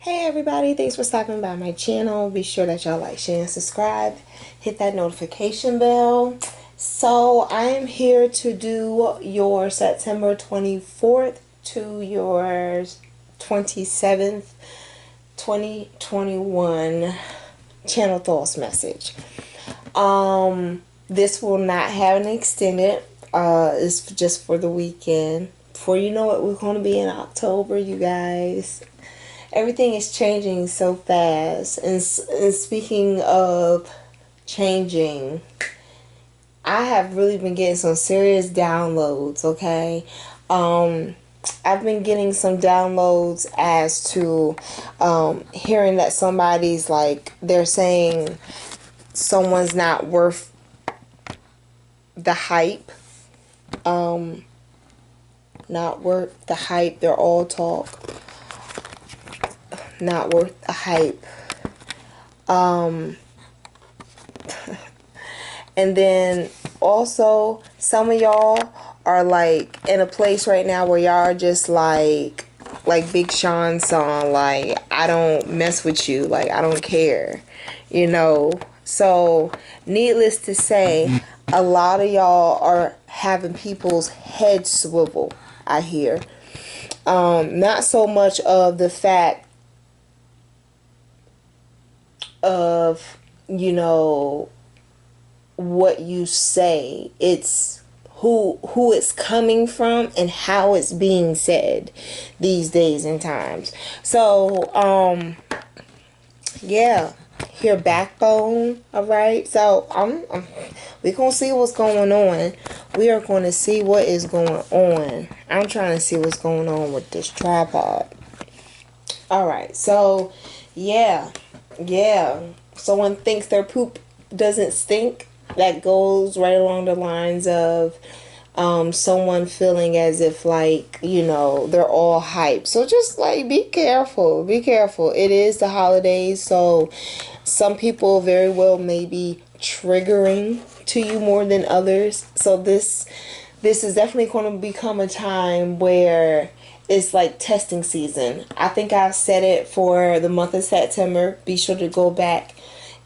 Hey everybody, thanks for stopping by my channel. Be sure that y'all like, share, and subscribe. Hit that notification bell. So I am here to do your September 24th to your 27th, 2021 channel thoughts message. This will not have an extended. It's just for the weekend. Before you know it, we're going to be in October, you guys. Everything is changing so fast. And speaking of changing, I have really been getting some serious downloads, okay? I've been getting some downloads as to hearing that somebody's like, they're saying someone's not worth the hype. Not worth the hype. They're all talk. Not worth the hype. And then also some of y'all are like in a place right now where y'all are just like Big Sean's song, like, I don't mess with you, like, I don't care, you know. So needless to say, a lot of y'all are having people's heads swivel, I hear. Not so much of the fact of, you know, what you say. It's who it's coming from and how it's being said these days and times. So yeah, your backbone. All right, so we're gonna see what's going on. We are going to see what is going on. I'm trying to see what's going on with this tripod. All right, so yeah, someone thinks their poop doesn't stink. That goes right along the lines of someone feeling as if, like, you know, they're all hyped. So just like, be careful. It is the holidays, so some people very well may be triggering to you more than others. So this is definitely going to become a time where it's like testing season. I think I said it for the month of September. Be sure to go back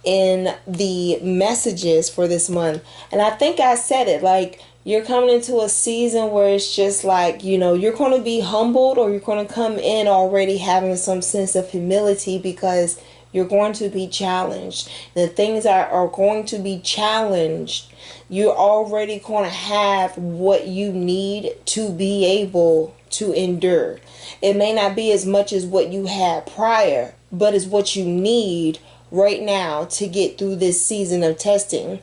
in the messages for this month. And I think I said it, like, you're coming into a season where it's just like, you know, you're going to be humbled, or you're going to come in already having some sense of humility, because you're going to be challenged. The things are going to be challenged. You're already going to have what you need to be able to endure. It may not be as much as what you had prior, but it's what you need right now to get through this season of testing.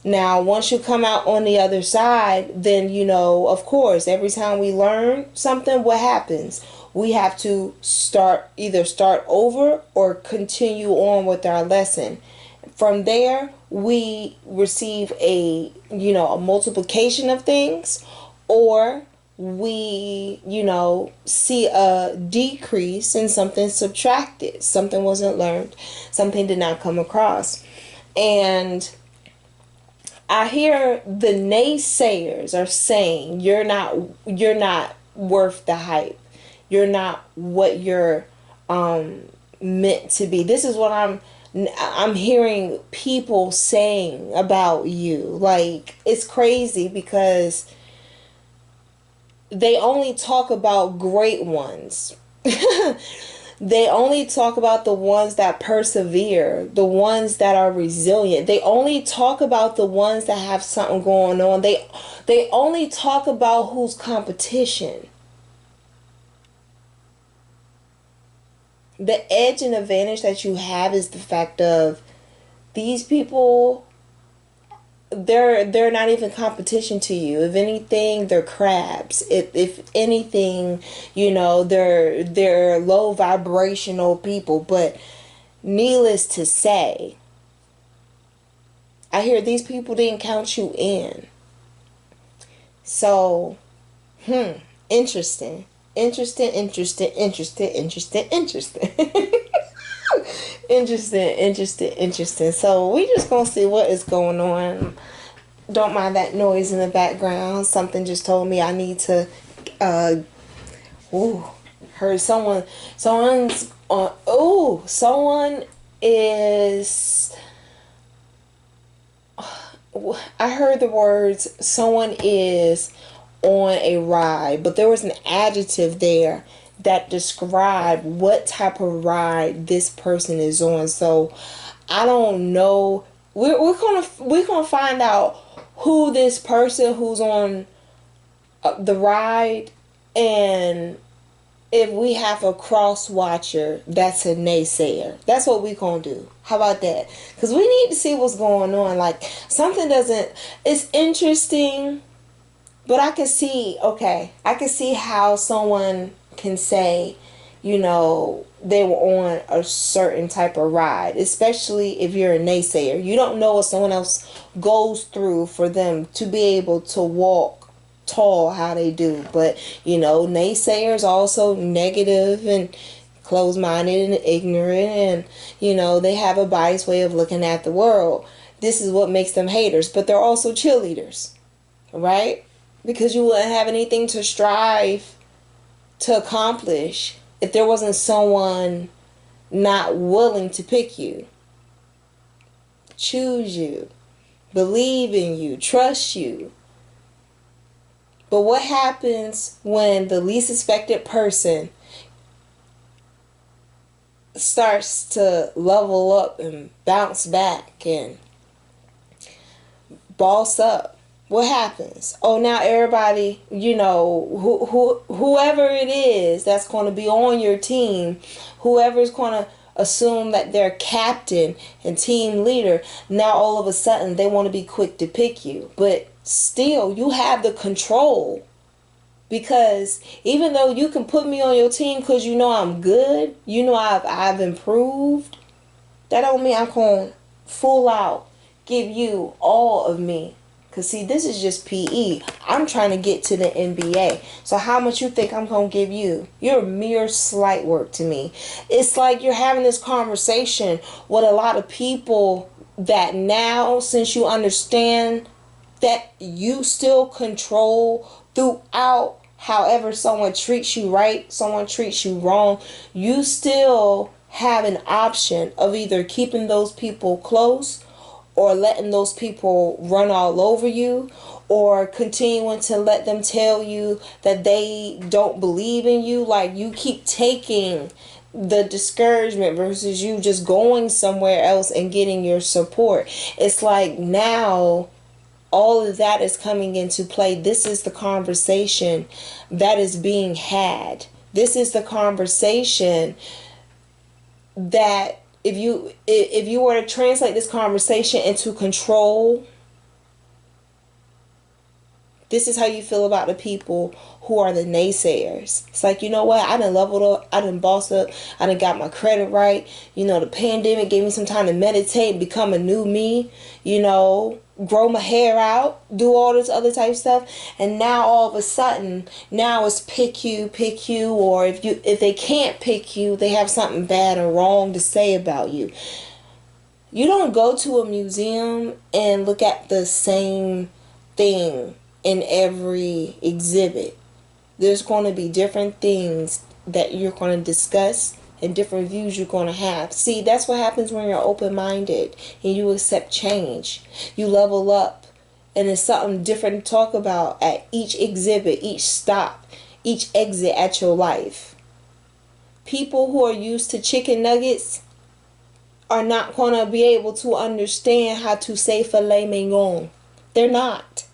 Now, once you come out on the other side, then, you know, of course, every time we learn something, what happens? We have to either start over or continue on with our lesson. From there, we receive a multiplication of things, or we, see a decrease in something subtracted. Something wasn't learned. Something did not come across. And I hear the naysayers are saying you're not worth the hype. You're not what you're meant to be. This is what I'm hearing people saying about you. Like, it's crazy, because they only talk about great ones. They only talk about the ones that persevere, the ones that are resilient. They only talk about the ones that have something going on. They only talk about who's competition. The edge and advantage that you have is the fact of these people, they're not even competition to you. If anything, they're crabs. If anything, they're low vibrational people. But needless to say, I hear these people didn't count you in. So, interesting. Interesting. So we just gonna see what is going on. Don't mind that noise in the background. Something just told me I need to heard someone's on. Oh, someone is... I heard the words, someone is on a ride, but there was an adjective there that described what type of ride this person is on. So I don't know. We're gonna find out who this person who's on the ride, and if we have a cross watcher that's a naysayer. That's what we gonna do. How about that? Because we need to see what's going on. Like, something doesn't... It's interesting, but I can see... Okay, I can see how someone can say, you know, they were on a certain type of ride. Especially if you're a naysayer. You don't know what someone else goes through for them to be able to walk tall how they do. But you know, naysayers also negative and closed-minded and ignorant, and you know, they have a biased way of looking at the world. This is what makes them haters, but they're also cheerleaders, right? Because you wouldn't have anything to strive to accomplish if there wasn't someone not willing to pick you, choose you, believe in you, trust you. But what happens when the least expected person starts to level up and bounce back and boss up? What happens? Oh, now everybody, you know, whoever it is that's going to be on your team, whoever's going to assume that they're captain and team leader, now all of a sudden they want to be quick to pick you. But still, you have the control, because even though you can put me on your team because you know I'm good, you know I've improved, that don't mean I'm going to full out give you all of me. Because see, this is just PE. I'm trying to get to the NBA. So how much you think I'm going to give you? You're mere slight work to me. It's like you're having this conversation with a lot of people that now, since you understand that you still control throughout, however someone treats you right, someone treats you wrong, you still have an option of either keeping those people close or letting those people run all over you, or continuing to let them tell you that they don't believe in you. Like, you keep taking the discouragement versus you just going somewhere else and getting your support. It's like now all of that is coming into play. This is the conversation that is being had. This is the conversation that if you were to translate this conversation into control, this is how you feel about the people who are the naysayers. It's like, you know what? I done leveled up. I done bossed up. I done got my credit right. You know, the pandemic gave me some time to meditate, become a new me, you know, grow my hair out, do all this other type of stuff. And now all of a sudden, now it's pick you, or if they can't pick you, they have something bad or wrong to say about you. You don't go to a museum and look at the same thing in every exhibit. There's going to be different things that you're going to discuss and different views you're going to have. See, that's what happens when you're open-minded and you accept change. You level up, and there's something different to talk about at each exhibit, each stop, each exit at your life. People who are used to chicken nuggets are not going to be able to understand how to say filet mignon. They're not.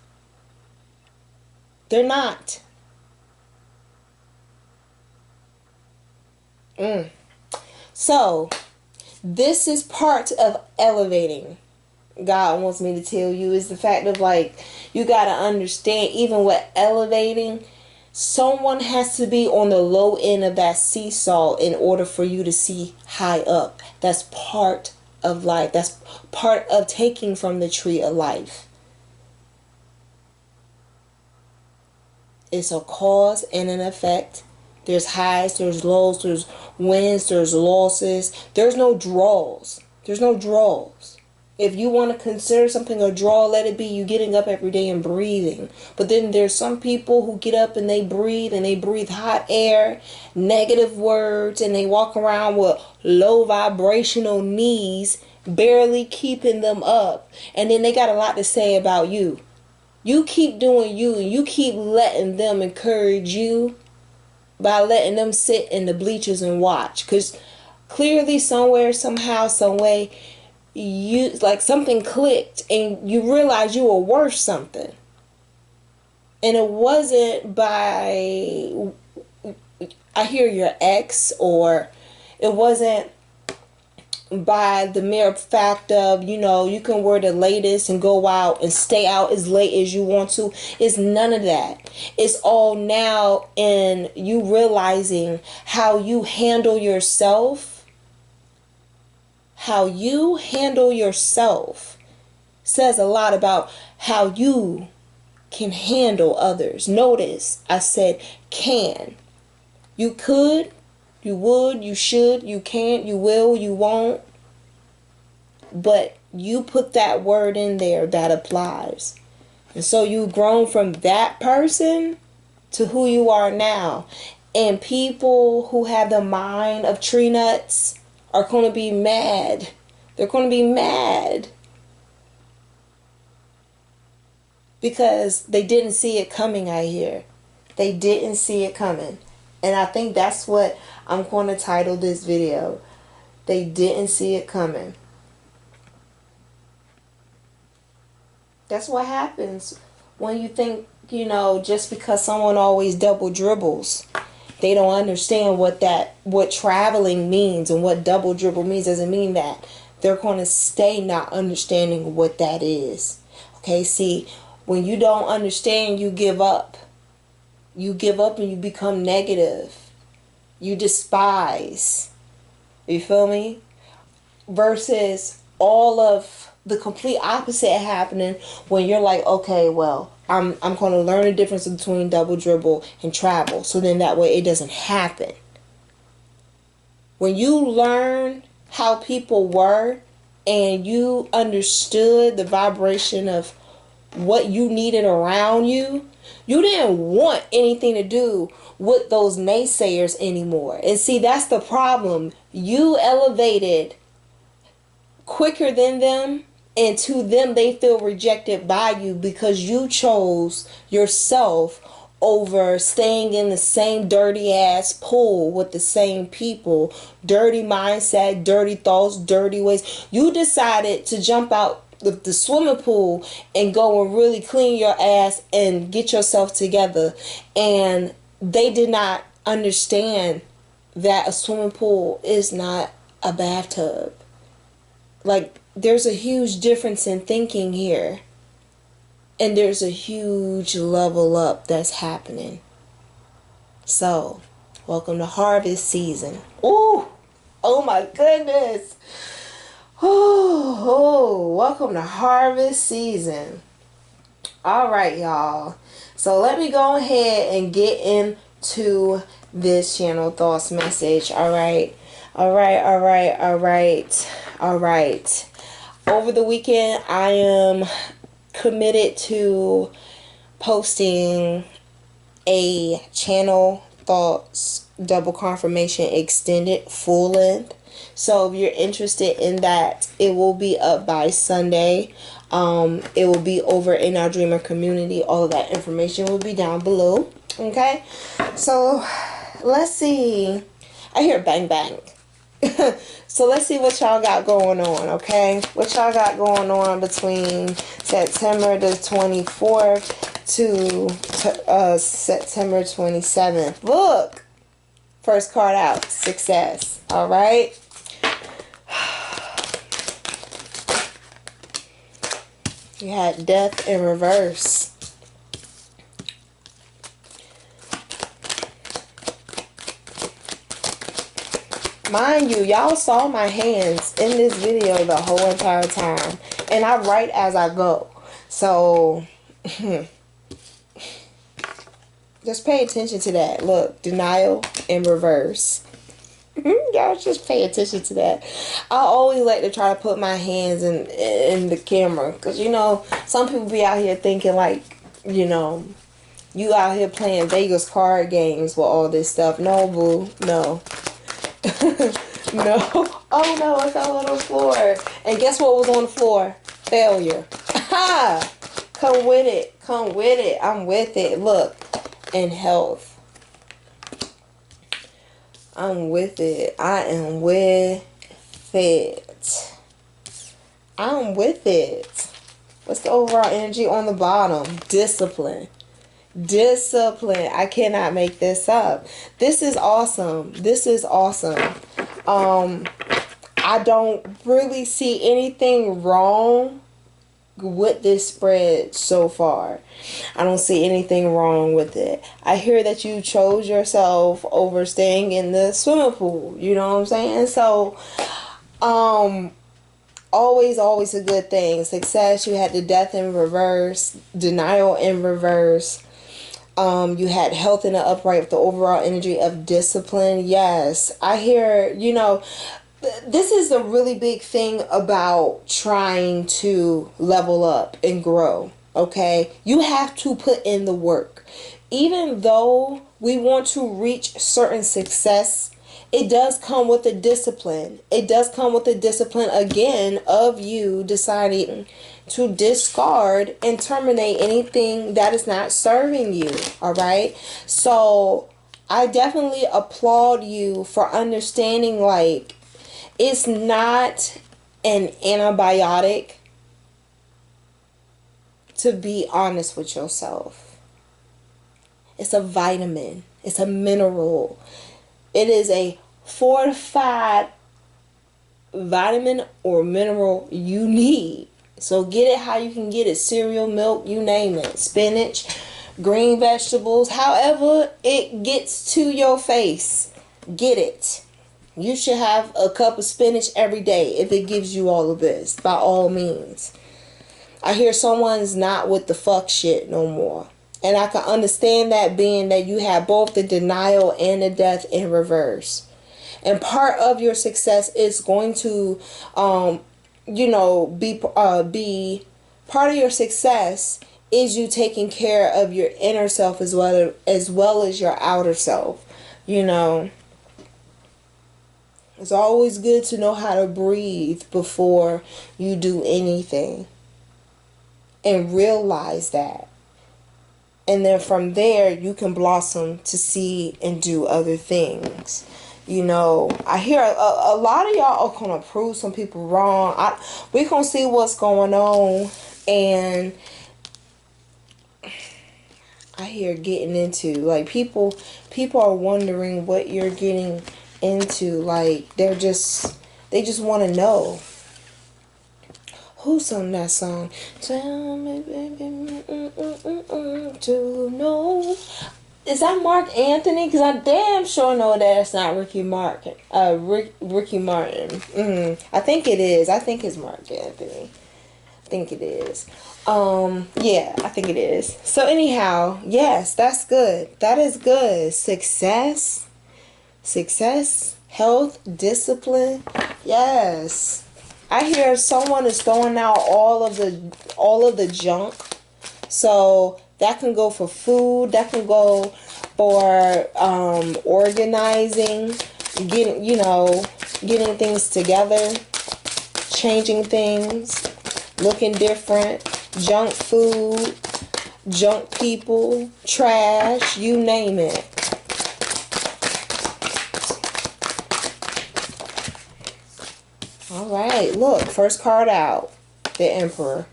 They're not. So, this is part of elevating. God wants me to tell you is the fact of, like, you got to understand, even with elevating, someone has to be on the low end of that seesaw in order for you to see high up. That's part of life. That's part of taking from the tree of life. It's a cause and an effect. There's highs, there's lows, there's wins, there's losses. There's no draws. There's no draws. If you want to consider something a draw, let it be you getting up every day and breathing. But then there's some people who get up and they breathe hot air, negative words, and they walk around with low vibrational knees, barely keeping them up. And then they got a lot to say about you. You keep doing you, and you keep letting them encourage you by letting them sit in the bleachers and watch. Because clearly somewhere, somehow, some way, you like something clicked and you realized you were worth something. And it wasn't by, I hear, your ex, or it wasn't by the mere fact of, you know, you can wear the latest and go out and stay out as late as you want to. It's none of that. It's all now in you realizing how you handle yourself. How you handle yourself says a lot about how you can handle others. Notice I said can. You could, you would, you should, you can't, you will, you won't. But you put that word in there that applies. And so you've grown from that person to who you are now. And people who have the mind of tree nuts are going to be mad. They're going to be mad because they didn't see it coming, I hear. They didn't see it coming. And I think that's what I'm going to title this video. They didn't see it coming. That's what happens when you think, you know, just because someone always double dribbles, they don't understand what traveling means, and what double dribble means doesn't mean that. They're going to stay not understanding what that is. Okay, see, when you don't understand, you give up. You give up and you become negative. You despise. You feel me? Versus all of the complete opposite happening when you're like, okay, well, I'm going to learn the difference between double dribble and travel. So then that way it doesn't happen. When you learn how people were and you understood the vibration of what you needed around you, you didn't want anything to do with those naysayers anymore. And see, that's the problem. You elevated quicker than them. And to them, they feel rejected by you because you chose yourself over staying in the same dirty ass pool with the same people. Dirty mindset, dirty thoughts, dirty ways. You decided to jump out the swimming pool and go and really clean your ass and get yourself together. And they did not understand that a swimming pool is not a bathtub. Like, there's a huge difference in thinking here. And there's a huge level up that's happening. So, welcome to harvest season. Ooh, oh my goodness. Oh, welcome to harvest season. All right, y'all. So let me go ahead and get into this channel thoughts message. All right. Over the weekend, I am committed to posting a channel thoughts double confirmation extended full length. So if you're interested in that, it will be up by Sunday. It will be over in our Dreamer community. All of that information will be down below. Okay, so let's see. I hear bang bang. So let's see what y'all got going on, okay? What y'all got going on between September the 24th to September 27th. Look! First card out. Success. Alright? You had death in reverse. Mind you, y'all saw my hands in this video the whole entire time. And I write as I go. So, just pay attention to that. Look, denial in reverse. Y'all just pay attention to that. I always like to try to put my hands in the camera, because you know some people be out here thinking like, you know, you out here playing Vegas card games with all this stuff. No, boo, no. No. Oh no, it's all on the floor. And guess what was on the floor? Failure. Ha! Come with it. Come with it. I'm with it. Look. And health. I'm with it. I am with it. I'm with it. What's the overall energy on the bottom? Discipline. Discipline. I cannot make this up. This is awesome. This is awesome. I don't really see anything wrong with this spread so far. I don't see anything wrong with it. I hear that you chose yourself over staying in the swimming pool. You know what I'm saying? So, always a good thing. Success. You had the death in reverse, denial in reverse. You had health in the upright with the overall energy of discipline. Yes, I hear, you know, this is a really big thing about trying to level up and grow. Okay, you have to put in the work. Even though we want to reach certain success, it does come with a discipline. It does come with a discipline, again, of you deciding to discard and terminate anything that is not serving you. All right. So I definitely applaud you for understanding, like, it's not an antibiotic to be honest with yourself. It's a vitamin. It's a mineral. It is a fortified vitamin or mineral you need. So get it how you can get it. Cereal, milk, you name it. Spinach, green vegetables, however it gets to your face. Get it. You should have a cup of spinach every day if it gives you all of this, by all means. I hear someone's not with the fuck shit no more. And I can understand that, being that you have both the denial and the death in reverse. And part of your success is going to, be part of your success is you taking care of your inner self as well as your outer self. You know, it's always good to know how to breathe before you do anything, and realize that. And then from there, you can blossom to see and do other things. You know, I hear a lot of y'all are going to prove some people wrong. We're going to see what's going on. And I hear getting into, like, people are wondering what you're getting into. Like, they just want to know. Who sung that song? Tell me, baby, to know. Is that Mark Anthony? Because I damn sure know that it's not Ricky Martin. Ricky Martin. I think it is. I think it's Mark Anthony. I think it is. Yeah, I think it is. So anyhow, yes, that's good. That is good. Success, health, discipline. Yes. I hear someone is throwing out all of the junk. So that can go for food. That can go for organizing, getting things together, changing things, looking different, junk food, junk people, trash, you name it. Alright, look, first card out, the Emperor.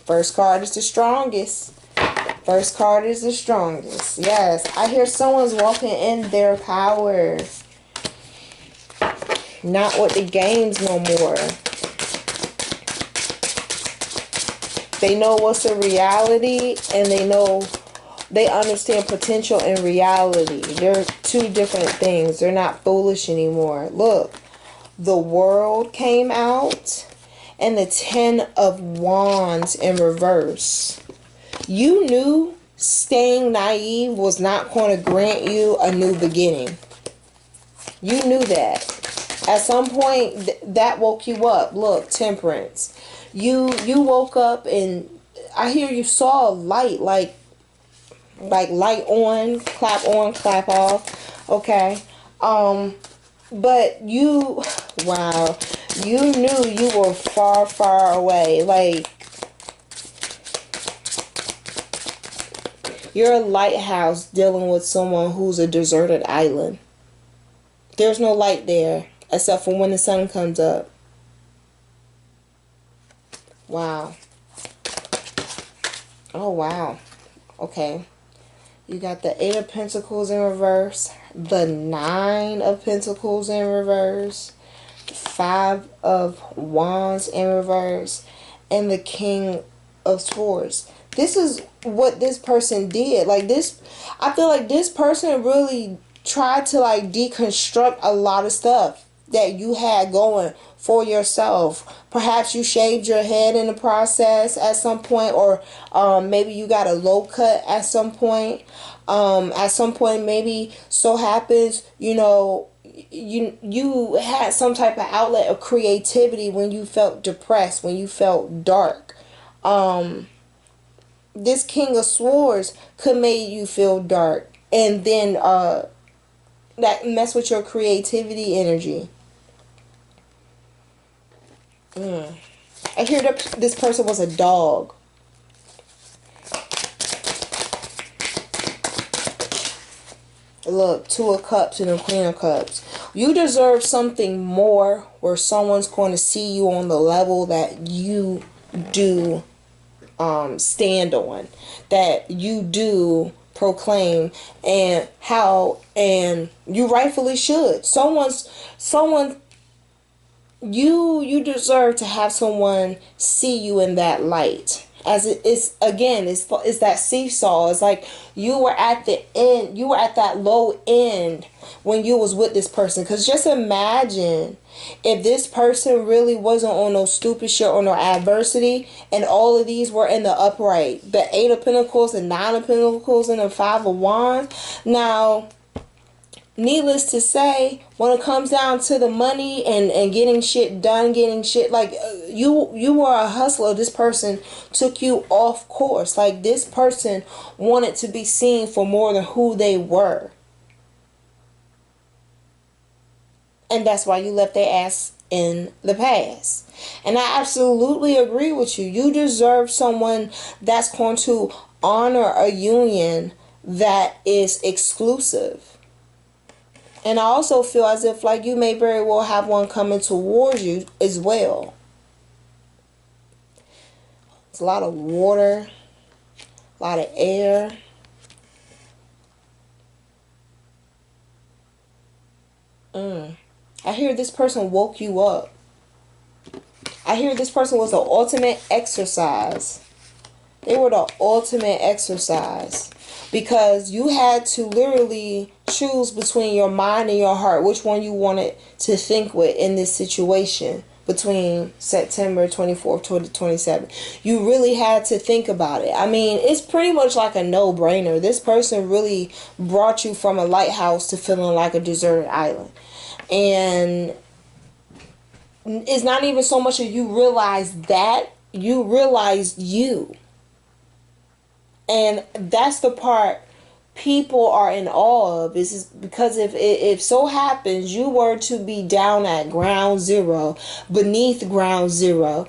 First card is the strongest. First card is the strongest. Yes, I hear someone's walking in their power. Not with the games no more. They know what's a reality, and they understand potential and reality. They're two different things. They're not foolish anymore. Look. The World came out, and the 10 of Wands in reverse. You knew staying naive was not going to grant you a new beginning. You knew that. At some point, that woke you up. Look, Temperance. You woke up and I hear you saw a light, like light on, clap off. Okay. But you, wow, you knew you were far, far away. Like, you're a lighthouse dealing with someone who's a deserted island. There's no light there except for when the sun comes up. Wow. Oh, wow. Okay. You got the Eight of Pentacles in reverse, the Nine of Pentacles in reverse, the Five of Wands in reverse, and the King of Swords. This is what this person did. Like this, I feel like this person really tried to like deconstruct a lot of stuff that you had going for yourself. Perhaps you shaved your head in the process at some point, or maybe you got a low cut at some point. At some point, maybe so happens, you know, you had some type of outlet of creativity when you felt depressed, when you felt dark. This King of Swords could make you feel dark, and then that mess with your creativity energy. I hear that this person was a dog. Look, Two of Cups and the Queen of Cups. You deserve something more where someone's going to see you on the level that you do stand on, that you do proclaim, and you rightfully should. You deserve to have someone see you in that light. As it's again, it's that seesaw. It's like you were at the end, you were at that low end when you was with this person. Because just imagine if this person really wasn't on no stupid shit or no adversity, and all of these were in the upright. The Eight of Pentacles, the Nine of Pentacles, and the Five of Wands. Now, needless to say, when it comes down to the money and getting shit done, getting shit, like, you were a hustler. This person took you off course. Like, this person wanted to be seen for more than who they were. And that's why you left their ass in the past. And I absolutely agree with you. You deserve someone that's going to honor a union that is exclusive. And I also feel as if like you may very well have one coming towards you as well. It's a lot of water, a lot of air. I hear this person woke you up. I hear this person was the ultimate exercise. They were the ultimate exercise. Because you had to literally choose between your mind and your heart which one you wanted to think with in this situation between September 24th to the 27th. You really had to think about it. I mean, it's pretty much like a no-brainer. This person really brought you from a lighthouse to feeling like a deserted island. And it's not even so much that you realize that. You realize you. And that's the part people are in awe of, is because if so happens you were to be down at ground zero, beneath ground zero,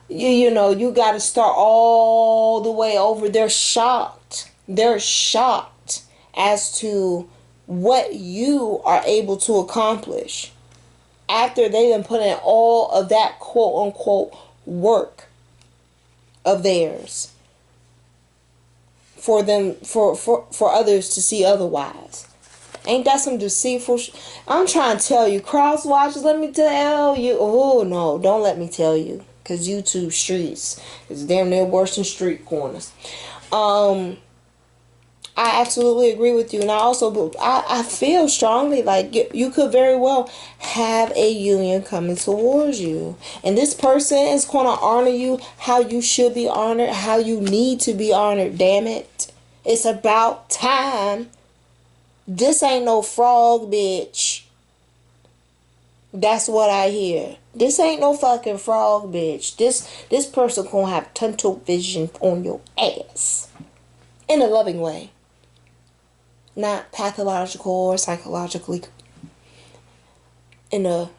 you know, you got to start all the way over. They're shocked. They're shocked as to what you are able to accomplish after they done put in all of that quote unquote work of theirs. For them, for others to see otherwise. Ain't that some deceitful I'm trying to tell you, cross watchers, let me tell you. Oh no, don't let me tell you, because YouTube streets is damn near worse than street corners. I absolutely agree with you, and I feel strongly like you could very well have a union coming towards you, and this person is going to honor you how you should be honored, how you need to be honored. Damn it, it's about time. This ain't no frog, bitch. That's what I hear. This ain't no fucking frog, bitch. This person gonna have tunnel vision on your ass. In a loving way. Not pathological or psychologically in a,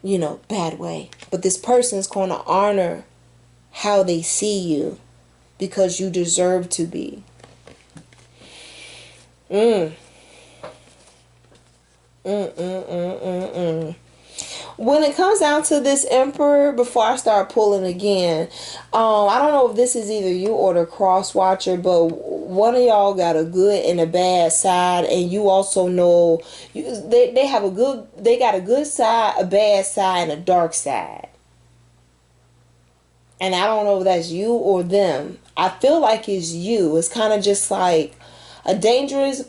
bad way. But this person's gonna honor how they see you because you deserve to be. When it comes down to this emperor, before I start pulling again, I don't know if this is either you or the cross watcher, but one of y'all got a good and a bad side, and you also know they got a good side, a bad side, and a dark side. And I don't know if that's you or them. I feel like it's you. It's kind of just like a dangerous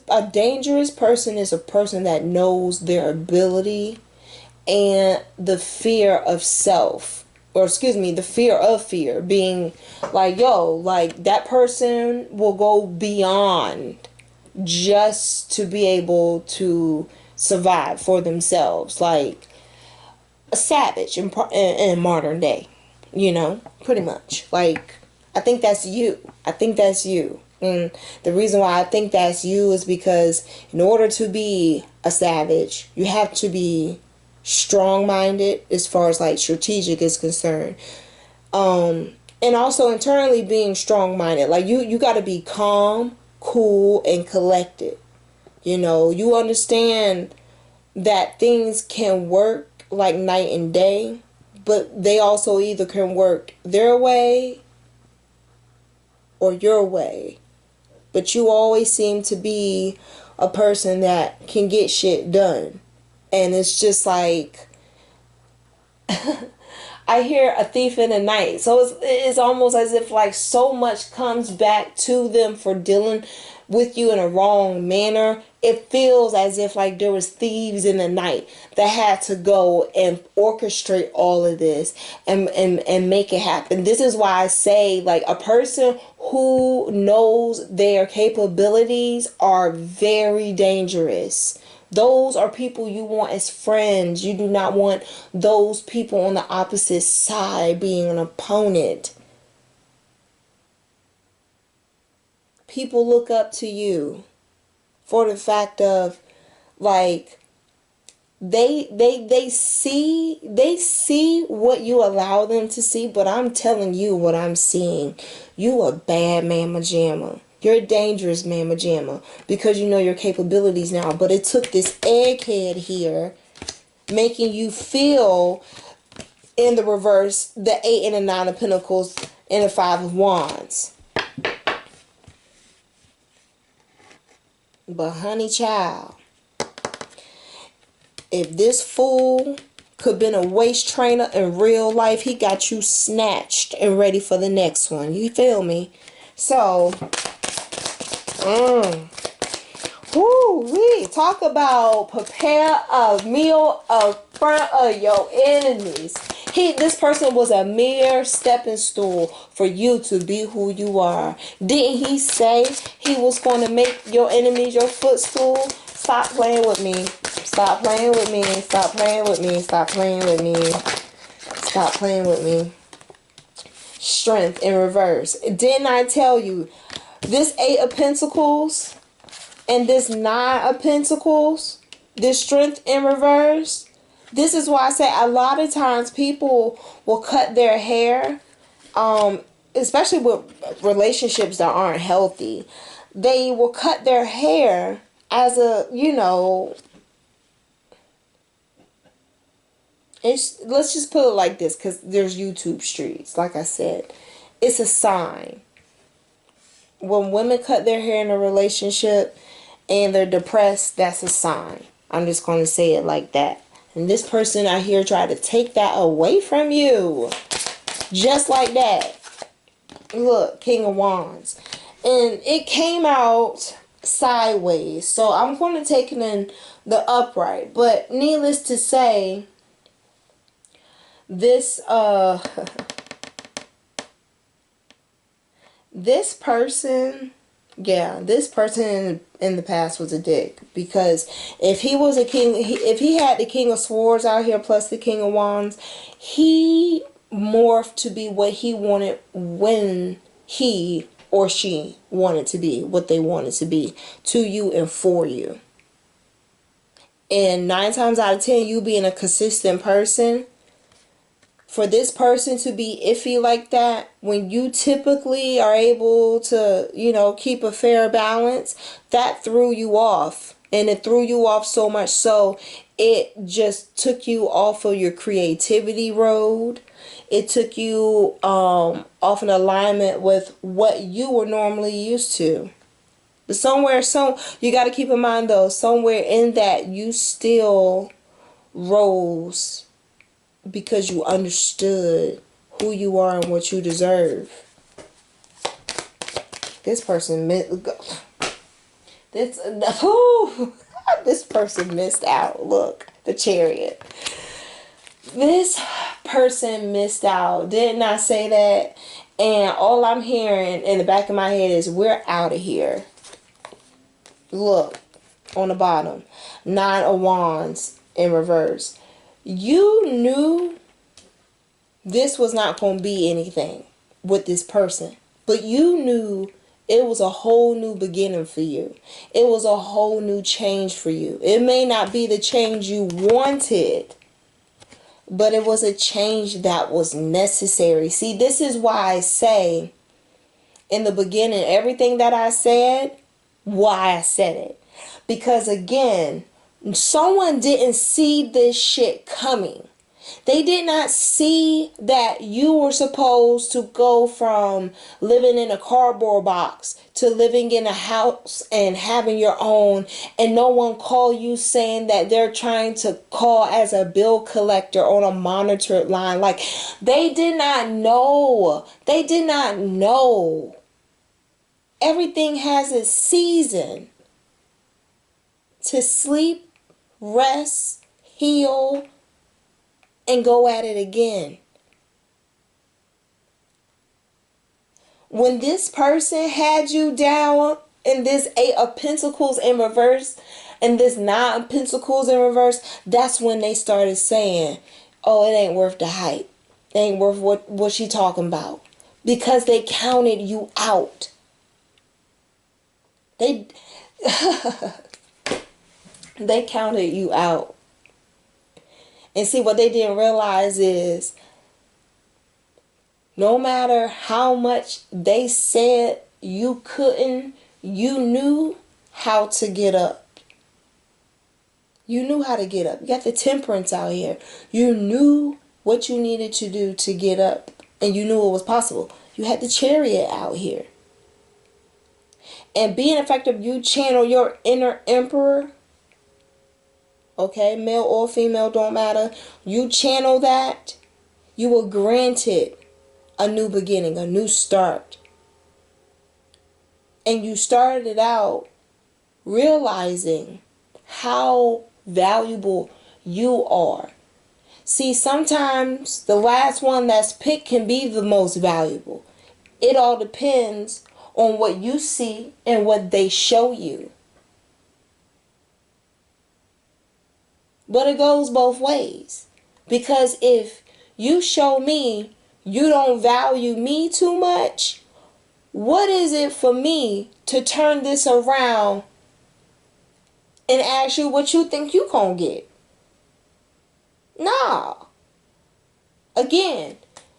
person is a person that knows their ability and the fear of self, or excuse me, the fear of fear, being like, like that person will go beyond just to be able to survive for themselves, like a savage in modern day, pretty much. Like, I think that's you. And the reason why I think that's you is because in order to be a savage, you have to be strong-minded as far as like strategic is concerned. And also internally being strong-minded. Like you got to be calm, cool, and collected. You understand that things can work like night and day, but they also either can work their way or your way. But you always seem to be a person that can get shit done. And it's just like, I hear a thief in the night. So it's almost as if like so much comes back to them for dealing with you in a wrong manner. It feels as if like there was thieves in the night that had to go and orchestrate all of this and make it happen. This is why I say like a person who knows their capabilities are very dangerous. Those are people you want as friends. You do not want those people on the opposite side being an opponent. People look up to you for the fact of like they see what you allow them to see, but I'm telling you what I'm seeing. You a bad mamma jamma. You're a dangerous mamma jamma because you know your capabilities now. But it took this egghead here making you feel in the reverse the 8 and the 9 of Pentacles and the 5 of Wands. But honey child, if this fool could been a waist trainer in real life, he got you snatched and ready for the next one. You feel me? So, we talk about prepare a meal in front of your enemies. This person was a mere stepping stool for you to be who you are. Didn't he say he was going to make your enemies your footstool? Stop playing with me. Stop playing with me. Stop playing with me. Stop playing with me. Stop playing with me. Strength in reverse. Didn't I tell you this 8 of Pentacles and this 9 of Pentacles, this strength in reverse? This is why I say a lot of times people will cut their hair, especially with relationships that aren't healthy. They will cut their hair as a, let's just put it like this, because there's YouTube streets. Like I said, it's a sign. When women cut their hair in a relationship and they're depressed, that's a sign. I'm just going to say it like that. And this person out here tried to take that away from you. Just like that. Look, King of Wands. And it came out sideways. So I'm going to take it in the upright. But needless to say, this this person Yeah, this person in the past was a dick, because if he was a king, if he had the King of Swords out here plus the King of Wands, he morphed to be what he wanted when he or she wanted to be what they wanted to be, to you and for you. And 9 times out of 10, you being a consistent person, for this person to be iffy like that, when you typically are able to, keep a fair balance, that threw you off. And it threw you off so much so it just took you off of your creativity road. It took you off an alignment with what you were normally used to. But you got to keep in mind though, somewhere in that you still rose because you understood who you are and what you deserve. This person this person missed out. Look, the Chariot. This person missed out. Didn't I say that? And all I'm hearing in the back of my head is, we're out of here. Look, on the bottom, 9 of Wands in reverse. You knew this was not going to be anything with this person, but you knew it was a whole new beginning for you. It was a whole new change for you. It may not be the change you wanted, but it was a change that was necessary. See, this is why I say in the beginning, everything that I said, why I said it. Because again, someone didn't see this shit coming. They did not see that you were supposed to go from living in a cardboard box to living in a house and having your own, and no one call you saying that they're trying to call as a bill collector on a monitored line. Like, they did not know. They did not know. Everything has its season. To sleep, rest, heal, and go at it again. When this person had you down in this 8 of Pentacles in reverse and this 9 of Pentacles in reverse, that's when they started saying, oh, it ain't worth the hype. It ain't worth what she talking about. Because they counted you out. They counted you out. And see, what they didn't realize is, no matter how much they said you couldn't, you knew how to get up. You knew how to get up. You got the Temperance out here. You knew what you needed to do to get up. And you knew it was possible. You had the Chariot out here. And being effective, you channel your inner Emperor. Okay, male or female, don't matter. You channel that, you were granted a new beginning, a new start. And you started it out realizing how valuable you are. See, sometimes the last one that's picked can be the most valuable. It all depends on what you see and what they show you. But it goes both ways. Because if you show me you don't value me too much, what is it for me to turn this around and ask you what you think you gonna get? Nah. Again,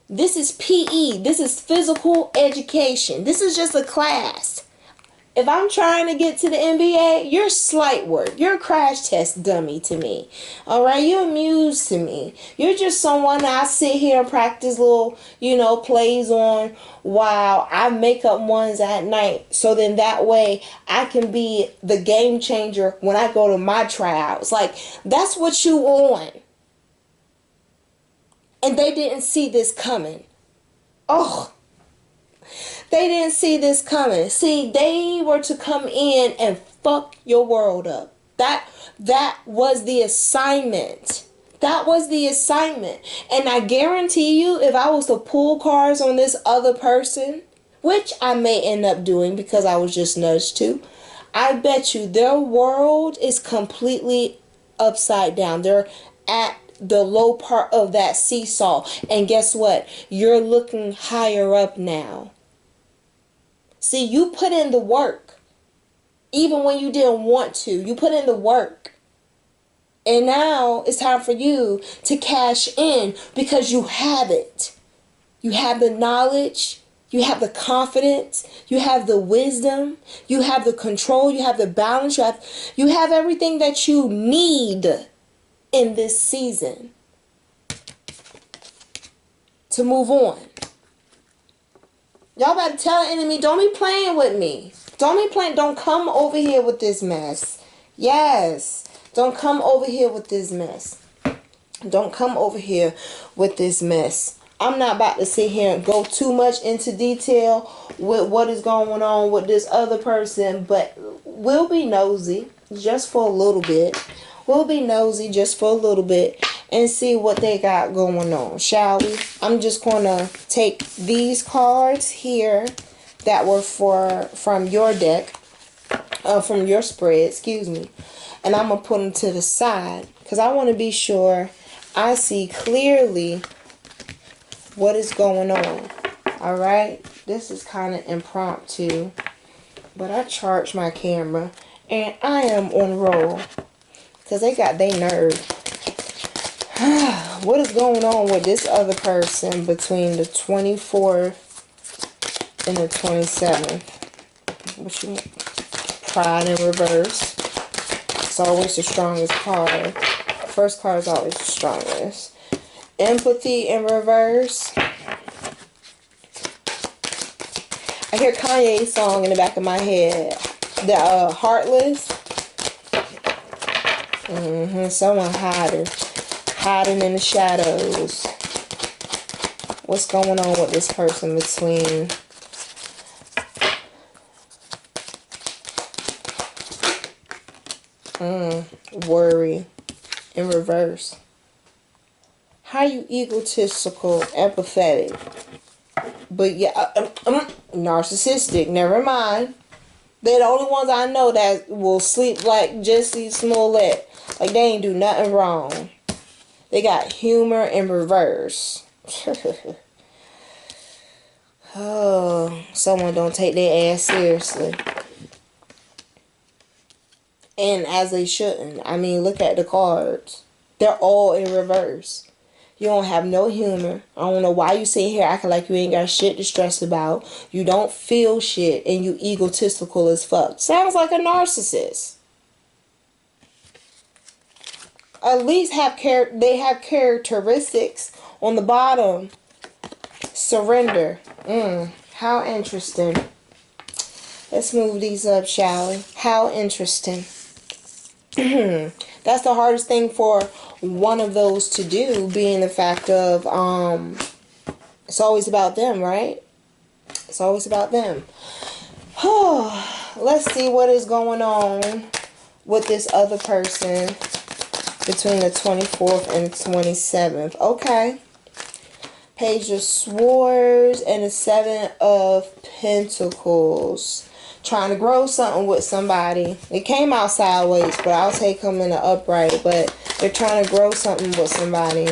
this is PE. This is physical education. This is just a class. If I'm trying to get to the NBA, you're slight work. You're a crash test dummy to me. Alright? You're a muse to me. You're just someone that I sit here and practice little, plays on while I make up ones at night. So then that way I can be the game changer when I go to my tryouts. Like, that's what you on. And they didn't see this coming. Oh. They didn't see this coming. See, they were to come in and fuck your world up. That was the assignment. That was the assignment. And I guarantee you, if I was to pull cards on this other person which I may end up doing because I was just nudged to. I bet you their world is completely upside down. They're at the low part of that seesaw. And guess what? You're looking higher up now. See, you put in the work. Even when you didn't want to. You put in the work. And now it's time for you to cash in because you have it. You have the knowledge. You have the confidence. You have the wisdom. You have the control. You have the balance. You have everything that you need in this season to move on. Y'all better tell the enemy, don't be playing with me. Don't be playing. Don't come over here with this mess. Yes. Don't come over here with this mess. Don't come over here with this mess. I'm not about to sit here and go too much into detail with what is going on with this other person, but we'll be nosy just for a little bit. We'll be nosy just for a little bit and see what they got going on, shall we? I'm just going to take these cards here that were from your deck, from your spread, excuse me, and I'm going to put them to the side because I want to be sure I see clearly what is going on. All right, this is kind of impromptu, but I charged my camera and I am on roll because they got their nerve. What is going on with this other person between the 24th and the 27th? What you mean? Pride in reverse. It's always the strongest card. First card is always the strongest. Empathy in reverse. I hear Kanye's song in the back of my head. The Heartless. Someone hiding in the shadows. What's going on with this person between worry in reverse? How you egotistical, empathetic, but yeah, narcissistic. Never mind. They're the only ones I know that will sleep like Jussie Smollett. Like they ain't do nothing wrong. They got humor in reverse. Oh, someone don't take their ass seriously. And as they shouldn't. I mean, look at the cards. They're all in reverse. You don't have no humor. I don't know why you sit here acting like you ain't got shit to stress about. You don't feel shit and you egotistical as fuck. Sounds like a narcissist. At least they have characteristics on the bottom. Surrender. How interesting. Let's move these up, shall we? How interesting. That's the hardest thing for one of those to do, being the fact of it's always about them, right? It's always about them. Let's see what is going on with this other person between the 24th and the 27th. Okay. Page of Swords and the 7 of Pentacles. Trying to grow something with somebody. It came out sideways, but I'll take them in the upright. But they're trying to grow something with somebody.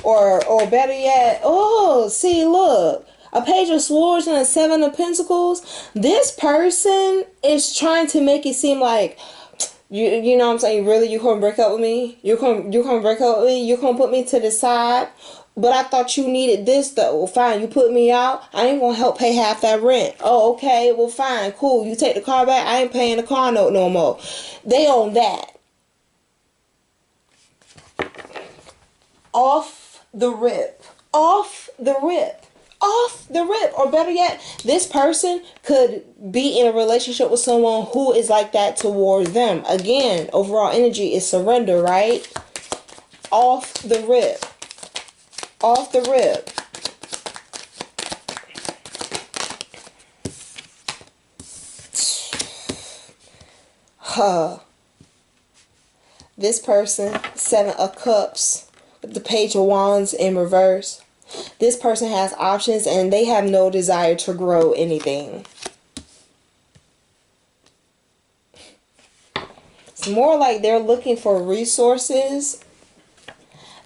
Or better yet, oh, see, look. A Page of Swords and a 7 of Pentacles. This person is trying to make it seem like, you know what I'm saying? Really, you gonna break up with me? You gonna break up with me? You gonna put me to the side? But I thought you needed this though. Well, fine, you put me out. I ain't gonna help pay half that rent. Oh, okay. Well, fine, cool. You take the car back. I ain't paying the car note no more. They own that. Off the rip. Off the rip. Off the rip. Or better yet, this person could be in a relationship with someone who is like that towards them. Again, overall energy is surrender, right? Off the rip. Off the rip. This person, 7 of Cups with the Page of Wands in reverse. This person has options and they have no desire to grow anything. It's more like they're looking for resources,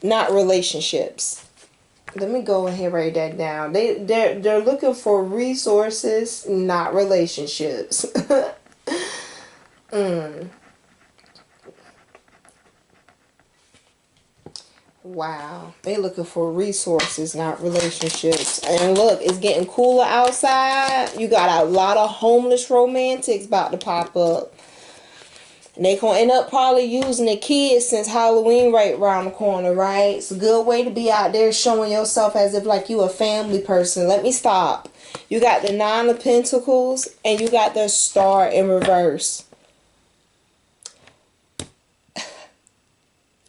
not relationships. Let me go ahead and write that down. They're looking for resources, not relationships. Wow. They looking for resources, not relationships. And look, it's getting cooler outside. You got a lot of homeless romantics about to pop up. And they gonna end up probably using the kids since Halloween right around the corner, right? It's a good way to be out there showing yourself as if like you a family person. Let me stop. You got the 9 of Pentacles and you got the Star in reverse.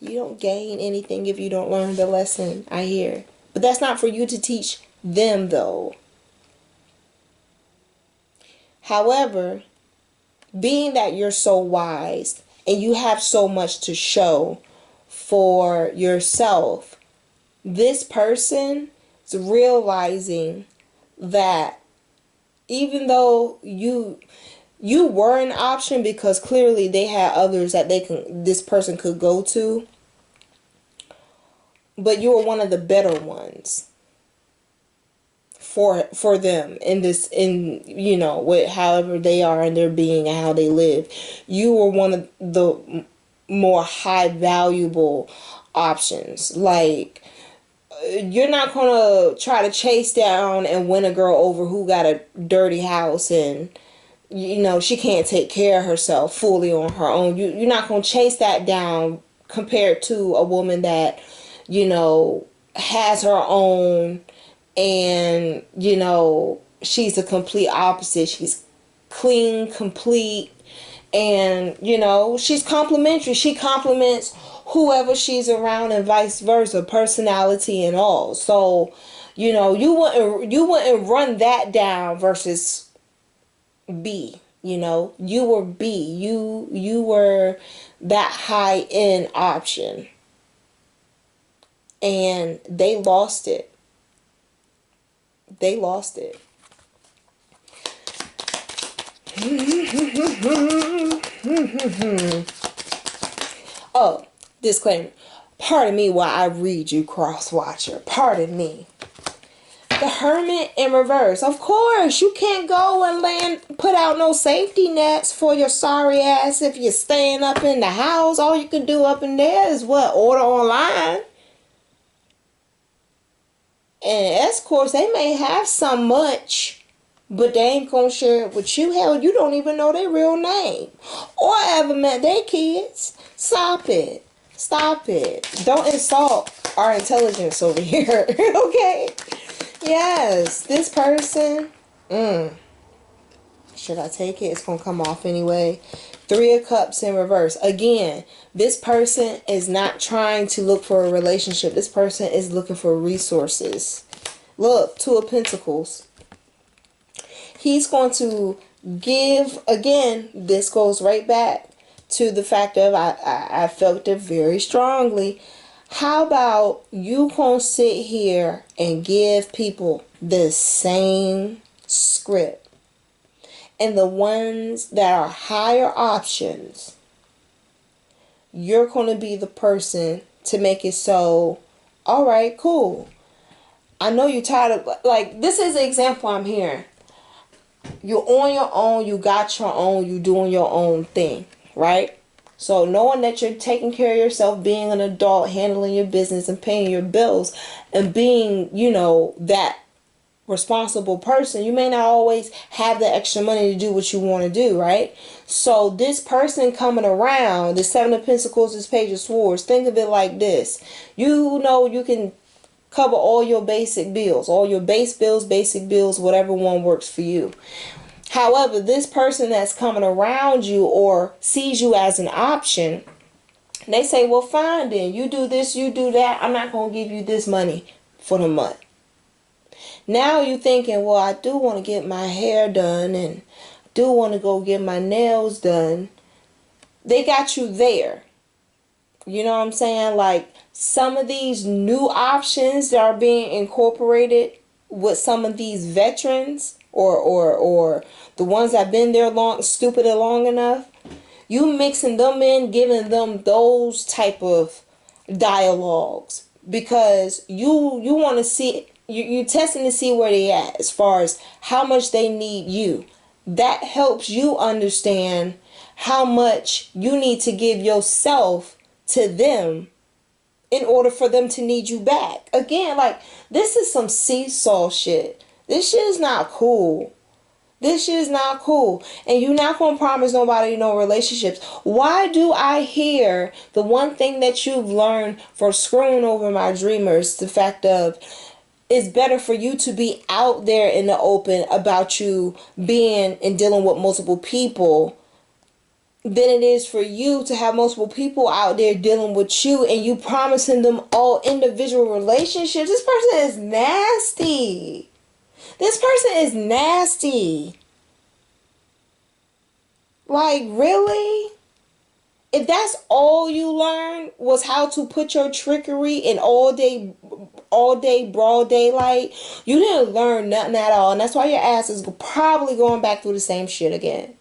You don't gain anything if you don't learn the lesson, I hear. But that's not for you to teach them, though. However, being that you're so wise and you have so much to show for yourself, this person is realizing that even though you were an option because clearly they had others that this person could go to, but you were one of the better ones for them with however they are in their being and how they live. You were one of the more high valuable options. Like, you're not gonna try to chase down and win a girl over who got a dirty house and she can't take care of herself fully on her own. You're not going to chase that down compared to a woman that, has her own and, she's the complete opposite. She's clean, complete, and, she's complimentary. She compliments whoever she's around and vice versa, personality and all. So, you wouldn't run that down versus B. You were B. You were that high end option, and they lost it. Oh, disclaimer, pardon me while I read you, cross watcher, pardon me. The Hermit in reverse. Of course, you can't go and put out no safety nets for your sorry ass if you're staying up in the house. All you can do up in there is order online. And escorts, they may have some much, but they ain't gonna share it with you. Hell, you don't even know their real name or ever met their kids. Stop it. Don't insult our intelligence over here. Okay? Yes, this person, should I take it? It's going to come off anyway. 3 of Cups in reverse. Again, this person is not trying to look for a relationship. This person is looking for resources. Look, 2 of Pentacles. He's going to give, again, this goes right back to the fact of I felt it very strongly. How about you gonna sit here and give people the same script, and the ones that are higher options, you're gonna be the person to make it so, all right, cool. I know you're tired of, like, this is the example I'm hearing. You're on your own, you got your own, you doing your own thing, right? So knowing that you're taking care of yourself, being an adult, handling your business and paying your bills and being, that responsible person, you may not always have the extra money to do what you want to do, right? So this person coming around, the 7 of Pentacles, this Page of Swords, think of it like this. You can cover all your basic bills, all your basic bills, whatever one works for you. However, this person that's coming around you or sees you as an option, they say, well, fine then. You do this, you do that. I'm not going to give you this money for the month. Now you're thinking, well, I do want to get my hair done and do want to go get my nails done. They got you there. You know what I'm saying? Like, some of these new options that are being incorporated with some of these veterans, or the ones that have been there stupid and long enough, you mixing them in, giving them those type of dialogues, because you want to see, you testing to see where they at as far as how much they need you. That helps you understand how much you need to give yourself to them in order for them to need you back. Again, like, this is some seesaw shit. This shit is not cool. This shit is not cool. And you're not going to promise nobody no relationships. Why do I hear the one thing that you've learned for screwing over my dreamers, the fact of, it's better for you to be out there in the open about you being and dealing with multiple people than it is for you to have multiple people out there dealing with you and you promising them all individual relationships? This person is nasty. This person is nasty. Like, really? If that's all you learned was how to put your trickery in all day broad daylight, you didn't learn nothing at all. And that's why your ass is probably going back through the same shit again.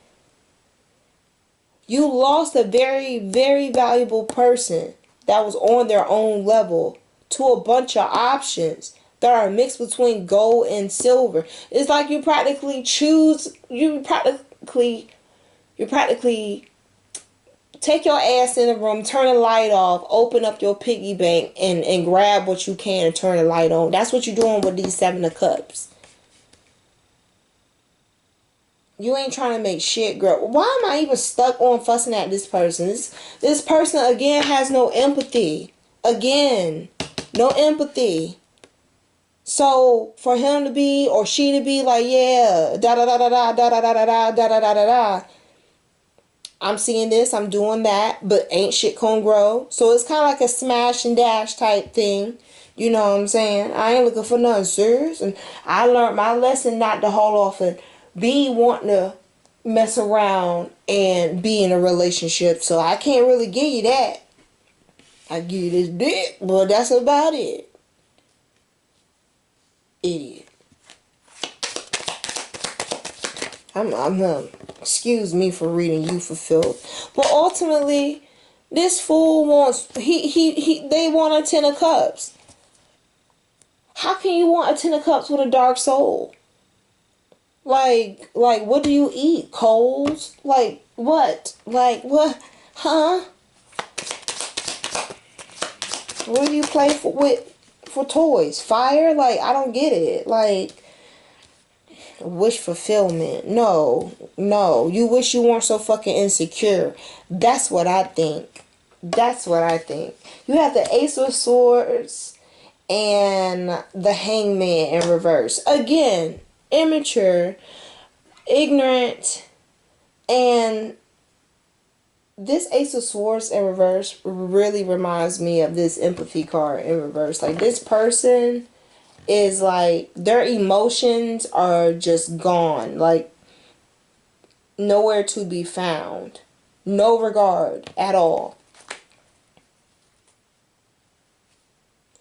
You lost a very, very valuable person that was on their own level to a bunch of options that are mixed between gold and silver. It's like you practically take your ass in the room, turn the light off, open up your piggy bank, and grab what you can and turn the light on. That's what you're doing with these Seven of Cups. You ain't trying to make shit grow. Why am I even stuck on fussing at this person? This person, again, has no empathy. Again, no empathy. So, for him to be, or she to be like, yeah, da-da-da-da-da-da-da-da-da-da-da-da-da-da, I'm seeing this, I'm doing that, but ain't shit gonna grow. So it's kind of like a smash and dash type thing. You know what I'm saying? I ain't looking for nothing serious. And I learned my lesson not to haul off and be wanting to mess around and be in a relationship. So I can't really give you that. I give you this dick, but that's about it. Idiot. Excuse me for reading you for filth. But ultimately, this fool wants, they want a 10 of cups. How can you want a 10 of cups with a dark soul? Like, what do you eat? Coals? Like, what? Like, what? Huh? What do you play for toys? Fire? Like, I don't get it. Like, wish fulfillment. No. You wish you weren't so fucking insecure. That's what I think. You have the Ace of Swords and the Hangman in reverse. Again, immature, ignorant, and this Ace of Swords in reverse really reminds me of this empathy card in reverse. Like, this person is like, their emotions are just gone. Like, nowhere to be found. No regard at all.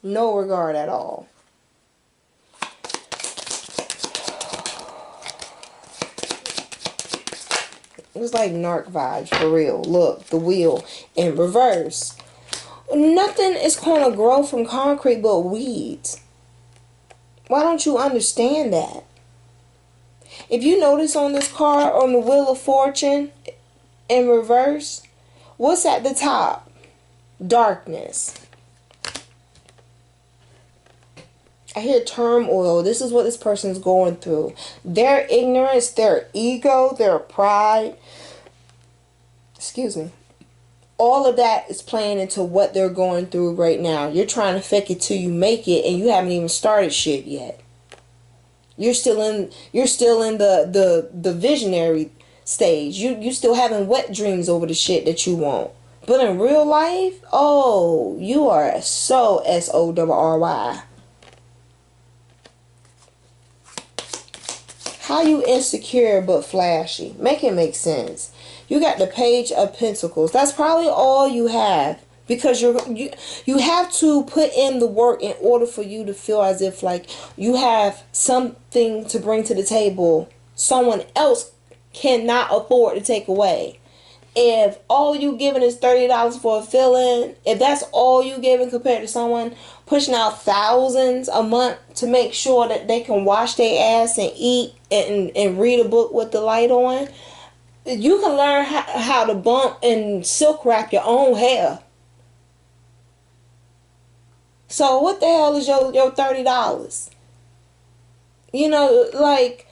No regard at all. It was like narc vibes, for real. Look, the wheel in reverse. Nothing is going to grow from concrete but weeds. Why don't you understand that? If you notice on this card, on the Wheel of Fortune in reverse, what's at the top? Darkness. I hear turmoil. This is what this person's going through. Their ignorance, their ego, their pride. Excuse me. All of that is playing into what they're going through right now. You're trying to fake it till you make it, and you haven't even started shit yet. You're still in the visionary stage. You still having wet dreams over the shit that you want. But in real life, oh, you are so SORRY. How you insecure but flashy? Make it make sense. You got the Page of Pentacles. That's probably all you have. because you have to put in the work in order for you to feel as if like you have something to bring to the table someone else cannot afford to take away. If all you giving is $30 for a fill-in, if that's all you giving compared to someone pushing out thousands a month to make sure that they can wash their ass and eat and read a book with the light on, you can learn how to bump and silk wrap your own hair. So what the hell is your $30? You know, like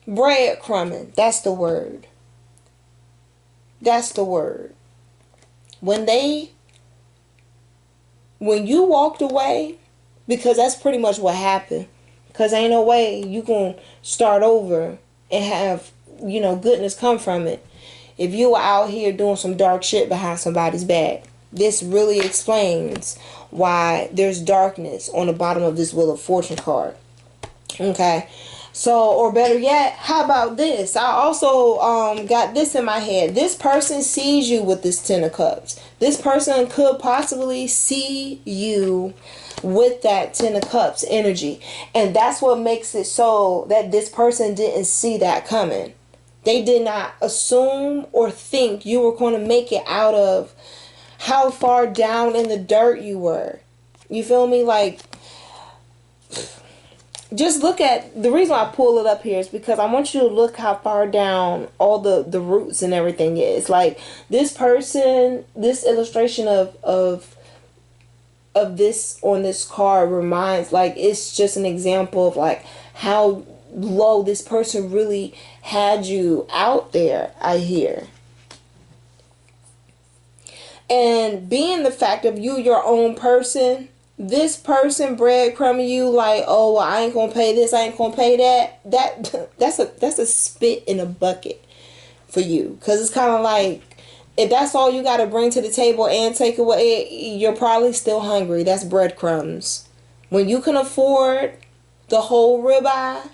breadcrumbing. That's the word. That's the word. When you walked away, because that's pretty much what happened. Because ain't no way you gonna start over and have, you know, goodness come from it. If you were out here doing some dark shit behind somebody's back, this really explains why there's darkness on the bottom of this Wheel of Fortune card. Okay. So, or better yet, how about this? I also got this in my head. This person sees you with this Ten of Cups. This person could possibly see you with that Ten of Cups energy. And that's what makes it so that this person didn't see that coming. They did not assume or think you were going to make it out of how far down in the dirt you were. You feel me? Like, just look at, the reason I pull it up here is because I want you to look how far down all the roots and everything is. Like, this person, this illustration of this on this card reminds, like, it's just an example of like how low this person really had you out there, I hear. And being the fact of you your own person, this person breadcrumbing you like, oh, well, I ain't gonna pay this, I ain't gonna pay that. That's a spit in a bucket for you, because it's kind of like, if that's all you got to bring to the table and take away, you're probably still hungry. That's breadcrumbs. When you can afford the whole ribeye,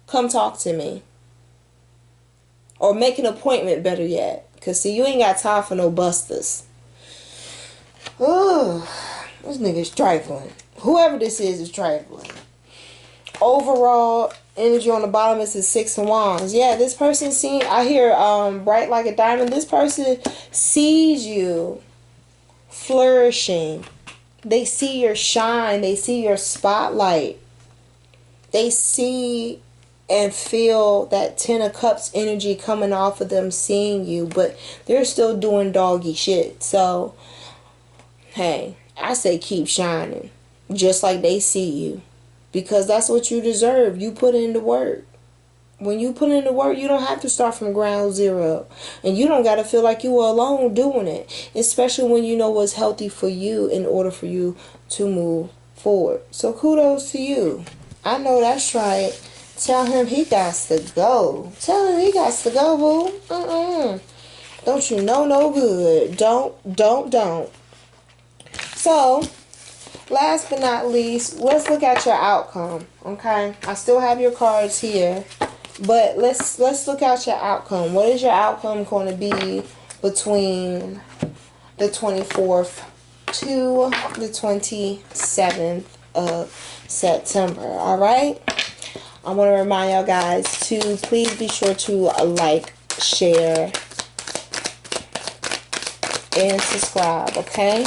come talk to me, or make an appointment. Better yet, because see, you ain't got time for no busters. Ooh. This nigga's trifling. Whoever this is trifling. Overall energy on the bottom is the Six of Wands. Yeah, this person I hear bright like a diamond. This person sees you flourishing. They see your shine. They see your spotlight. They see and feel that Ten of Cups energy coming off of them seeing you, but they're still doing doggy shit. So, hey, I say keep shining, just like they see you, because that's what you deserve. You put in the work. When you put in the work, you don't have to start from ground zero, and you don't got to feel like you were alone doing it, especially when you know what's healthy for you in order for you to move forward. So kudos to you. I know that's right. Tell him he got to go. Tell him he got to go, boo. Don't you know no good. Don't. So, last but not least, let's look at your outcome, okay? I still have your cards here, but let's look at your outcome. What is your outcome going to be between the 24th to the 27th of September, all right? I want to remind y'all guys to please be sure to like, share, and subscribe, okay?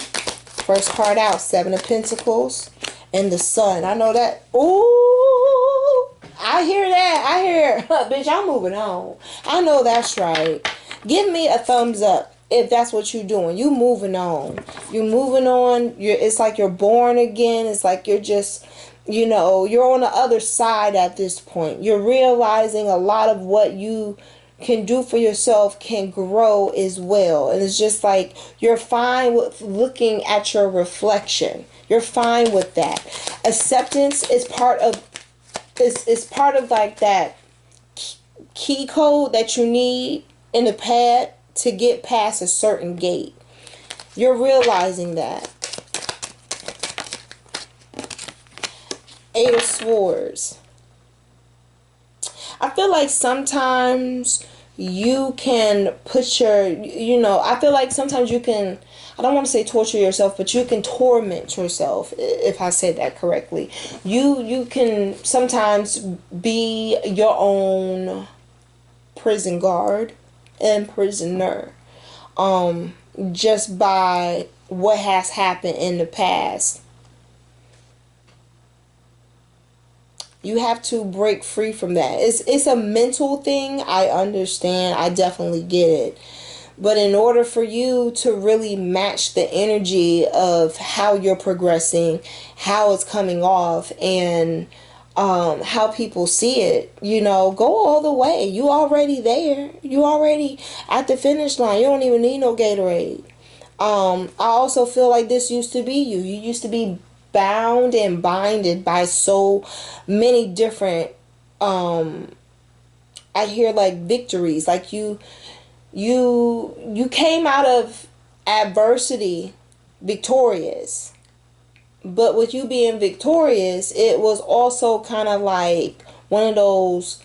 First card out, Seven of Pentacles and the Sun. I know that. Ooh, I hear that. I hear, bitch, I'm moving on. I know that's right. Give me a thumbs up if that's what you're doing. You moving on. You're moving on. It's like you're born again. It's like you're just, you know, you're on the other side at this point. You're realizing a lot of what you can do for yourself can grow as well. And it's just like you're fine with looking at your reflection. You're fine with that. Acceptance is part of like that key code that you need in the pad to get past a certain gate. You're realizing that. Eight of Swords. I feel like sometimes you can put your, I feel like sometimes you can, I don't want to say torture yourself, but you can torment yourself, if I said that correctly. You can sometimes be your own prison guard and prisoner, just by what has happened in the past. You have to break free from that. It's a mental thing. I understand. I definitely get it. But in order for you to really match the energy of how you're progressing, how it's coming off, and how people see it, go all the way. You already there. You already at the finish line. You don't even need no Gatorade. I also feel like this used to be you. You used to be bound and binded by so many different, I hear like victories. Like you came out of adversity victorious. But with you being victorious, it was also kind of like one of those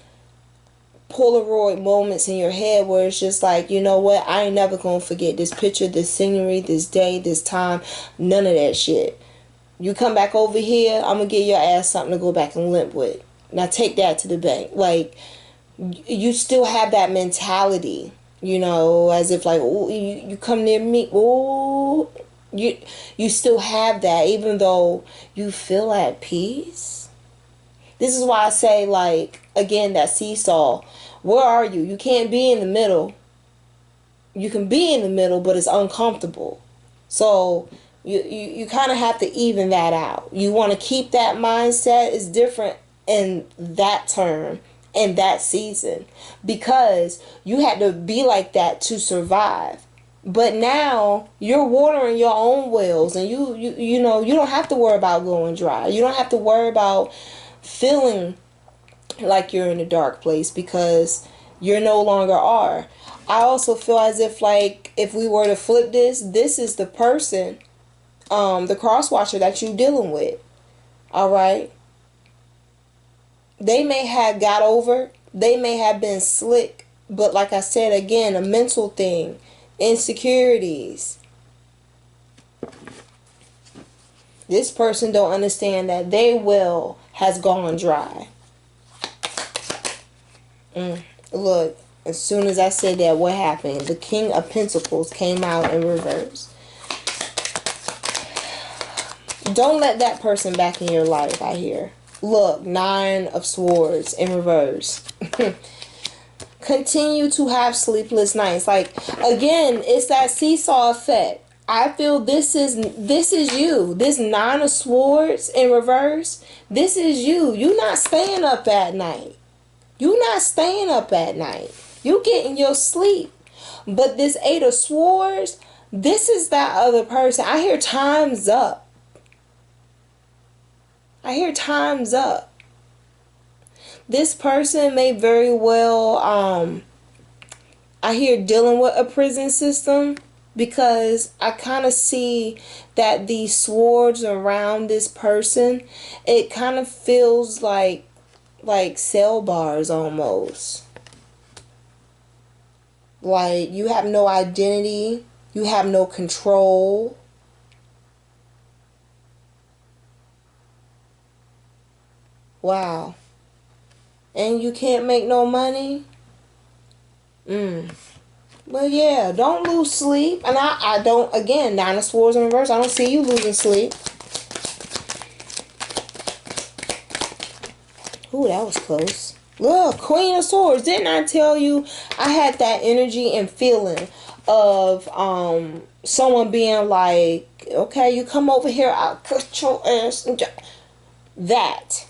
Polaroid moments in your head where it's just like, you know what, I ain't never gonna forget this picture, this scenery, this day, this time, none of that shit. You come back over here, I'm gonna give your ass something to go back and limp with. Now take that to the bank. Like, you still have that mentality, as if like, oh, you come near me, oh, you still have that, even though you feel at peace. This is why I say, like, again, that seesaw. Where are you? You can't be in the middle. You can be in the middle, but it's uncomfortable. So you kind of have to even that out. You want to keep that mindset. It's different in that term, in that season, because you had to be like that to survive. But now you're watering your own wells, and you don't have to worry about going dry. You don't have to worry about feeling like you're in a dark place, because you no longer are. I also feel as if, like, if we were to flip this is the person, the cross-watcher that you're dealing with. All right. They may have got over. They may have been slick. But like I said, again, a mental thing. Insecurities. This person don't understand that their well has gone dry. Look, as soon as I said that, what happened? The King of Pentacles came out in reverse. Don't let that person back in your life, I hear. Look, 9 of Swords in reverse. Continue to have sleepless nights. Like, again, it's that seesaw effect. I feel this is you. This 9 of Swords in reverse, this is you. You not staying up at night. You not staying up at night. You getting your sleep. But this 8 of Swords, this is that other person. I hear time's up. I hear time's up. This person may very well, I hear dealing with a prison system, because I kind of see that these swords around this person, it kind of feels like cell bars almost. Like, you have no identity. You have no control. Wow. And you can't make no money? Well, yeah, don't lose sleep. And I don't, again, 9 of Swords in reverse, I don't see you losing sleep. Ooh, that was close. Look, Queen of Swords. Didn't I tell you I had that energy and feeling of someone being like, okay, you come over here, I'll cut your ass. That.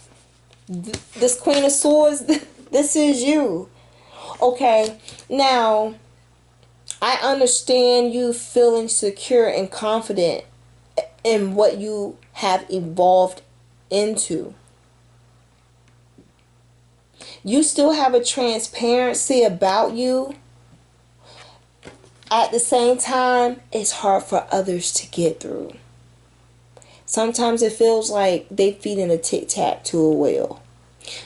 This Queen of Swords, this is you. Okay, now, I understand you feeling secure and confident in what you have evolved into. You still have a transparency about you. At the same time, it's hard for others to get through. Sometimes it feels like they feeding a tic-tac to a whale.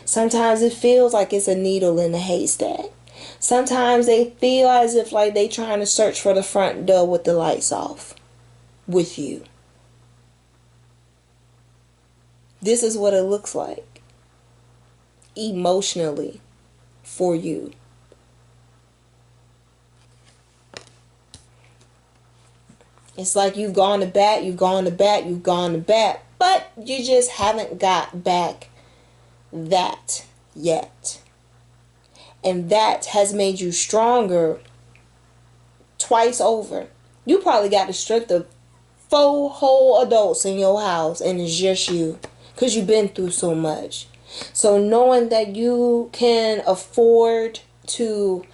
Sometimes it feels like it's a needle in a haystack. Sometimes they feel as if like they trying to search for the front door with the lights off with you. This is what it looks like emotionally for you. It's like you've gone to bat, you've gone to bat, you've gone to bat, but you just haven't got back that yet. And that has made you stronger twice over. You probably got the strength of 4 whole adults in your house, and it's just you, because you've been through so much. So knowing that you can afford to,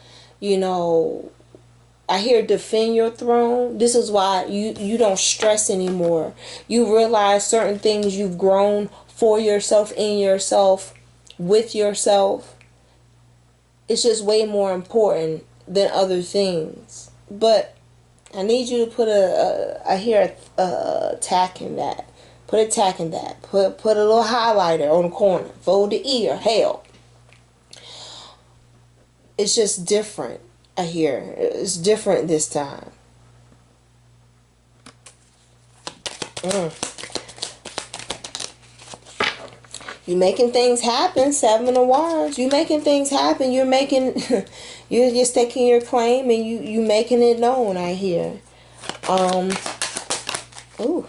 I hear defend your throne. This is why you don't stress anymore. You realize certain things you've grown for yourself, in yourself, with yourself. It's just way more important than other things. But I need you to put a tack in that. Put a tack in that. Put a little highlighter on the corner. Fold the ear. Hell. It's just different. I hear. It's different this time. You're making things happen. 7 of Wands. You're making things happen. You're making... You're staking your claim and you making it known, I hear. Ooh.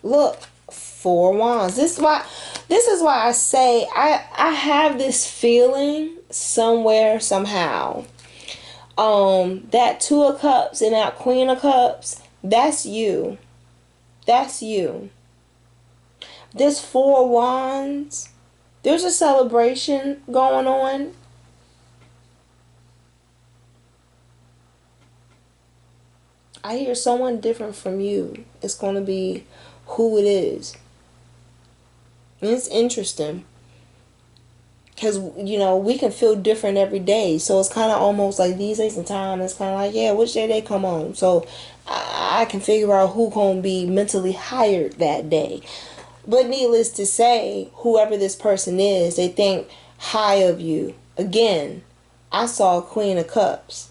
Look, 4 Wands. This is why I say I have this feeling somewhere, somehow. That 2 of Cups and that Queen of Cups, that's you. That's you. This 4 Wands, there's a celebration going on. I hear someone different from you. It's going to be who it is. And it's interesting. Because, we can feel different every day. So it's kind of almost like these days and time. It's kind of like, yeah, which day they come on. So I can figure out who going to be mentally hired that day. But needless to say, whoever this person is, they think high of you. Again, I saw Queen of Cups.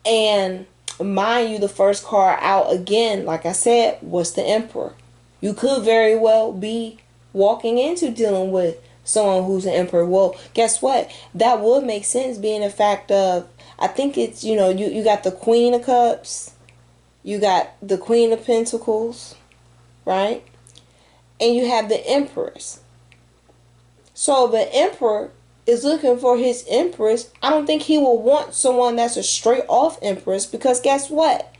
And mind you, the first card out again, like I said, was the Emperor. You could very well be walking into dealing with someone who's an Emperor. Well, guess what? That would make sense, being a fact of, I think it's, you got the Queen of Cups, you got the Queen of Pentacles, right? And you have the Empress. So the Emperor is looking for his Empress. I don't think he will want someone that's a straight off Empress, because guess what?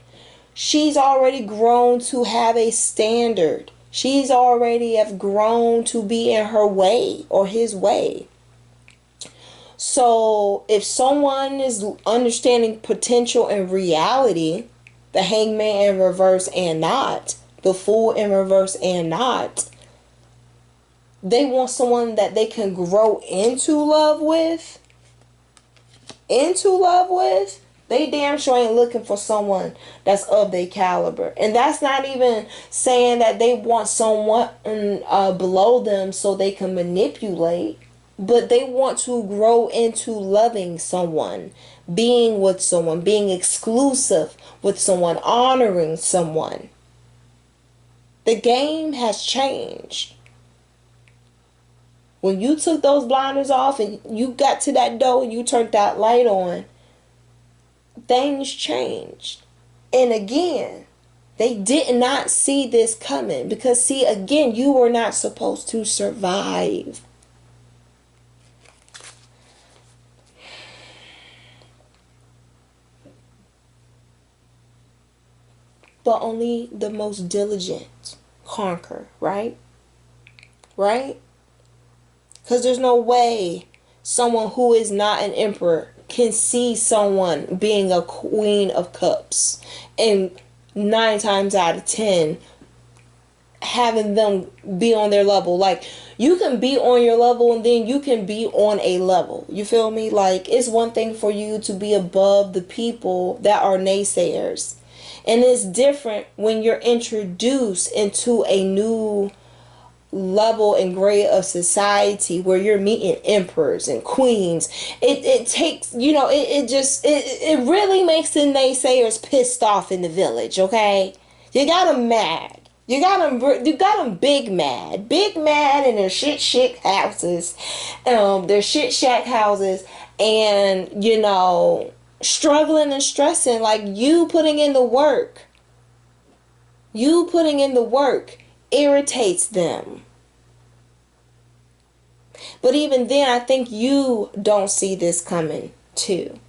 She's already grown to have a standard. She's already have grown to be in her way or his way. So if someone is understanding potential and reality, the Hangman in reverse and not, the Fool in reverse and not, they want someone that they can grow into love with. They damn sure ain't looking for someone that's of their caliber. And that's not even saying that they want someone below them so they can manipulate. But they want to grow into loving someone, being with someone, being exclusive with someone, honoring someone. The game has changed. When you took those blinders off and you got to that door and you turned that light on, things changed. And again, they did not see this coming, because see, again, you were not supposed to survive. But only the most diligent conquer, right? Right? Because there's no way someone who is not an emperor can see someone being a Queen of Cups and 9 times out of 10 having them be on their level. Like, you can be on your level and then you can be on a level. You feel me? Like, it's one thing for you to be above the people that are naysayers. And it's different when you're introduced into a new level and grade of society where you're meeting emperors and queens, it takes, you know, it really makes the naysayers pissed off in the village. Okay, you got them mad. You got them big mad in their shit houses, their shit shack houses, and you know, struggling and stressing. Like, you putting in the work irritates them. But even then, I think you don't see this coming too.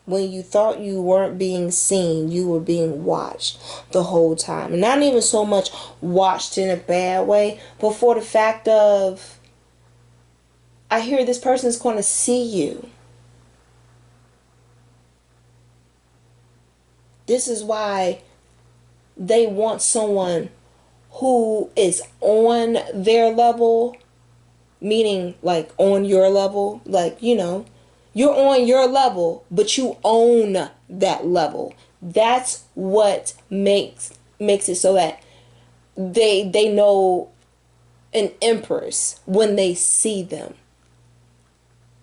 When you thought you weren't being seen, you were being watched the whole time. And not even so much watched in a bad way, but for the fact of, I hear this person's going to see you. This is why they want someone who is on their level, meaning like on your level, like, you know, you're on your level, but you own that level. That's what makes it so that they know an empress when they see them.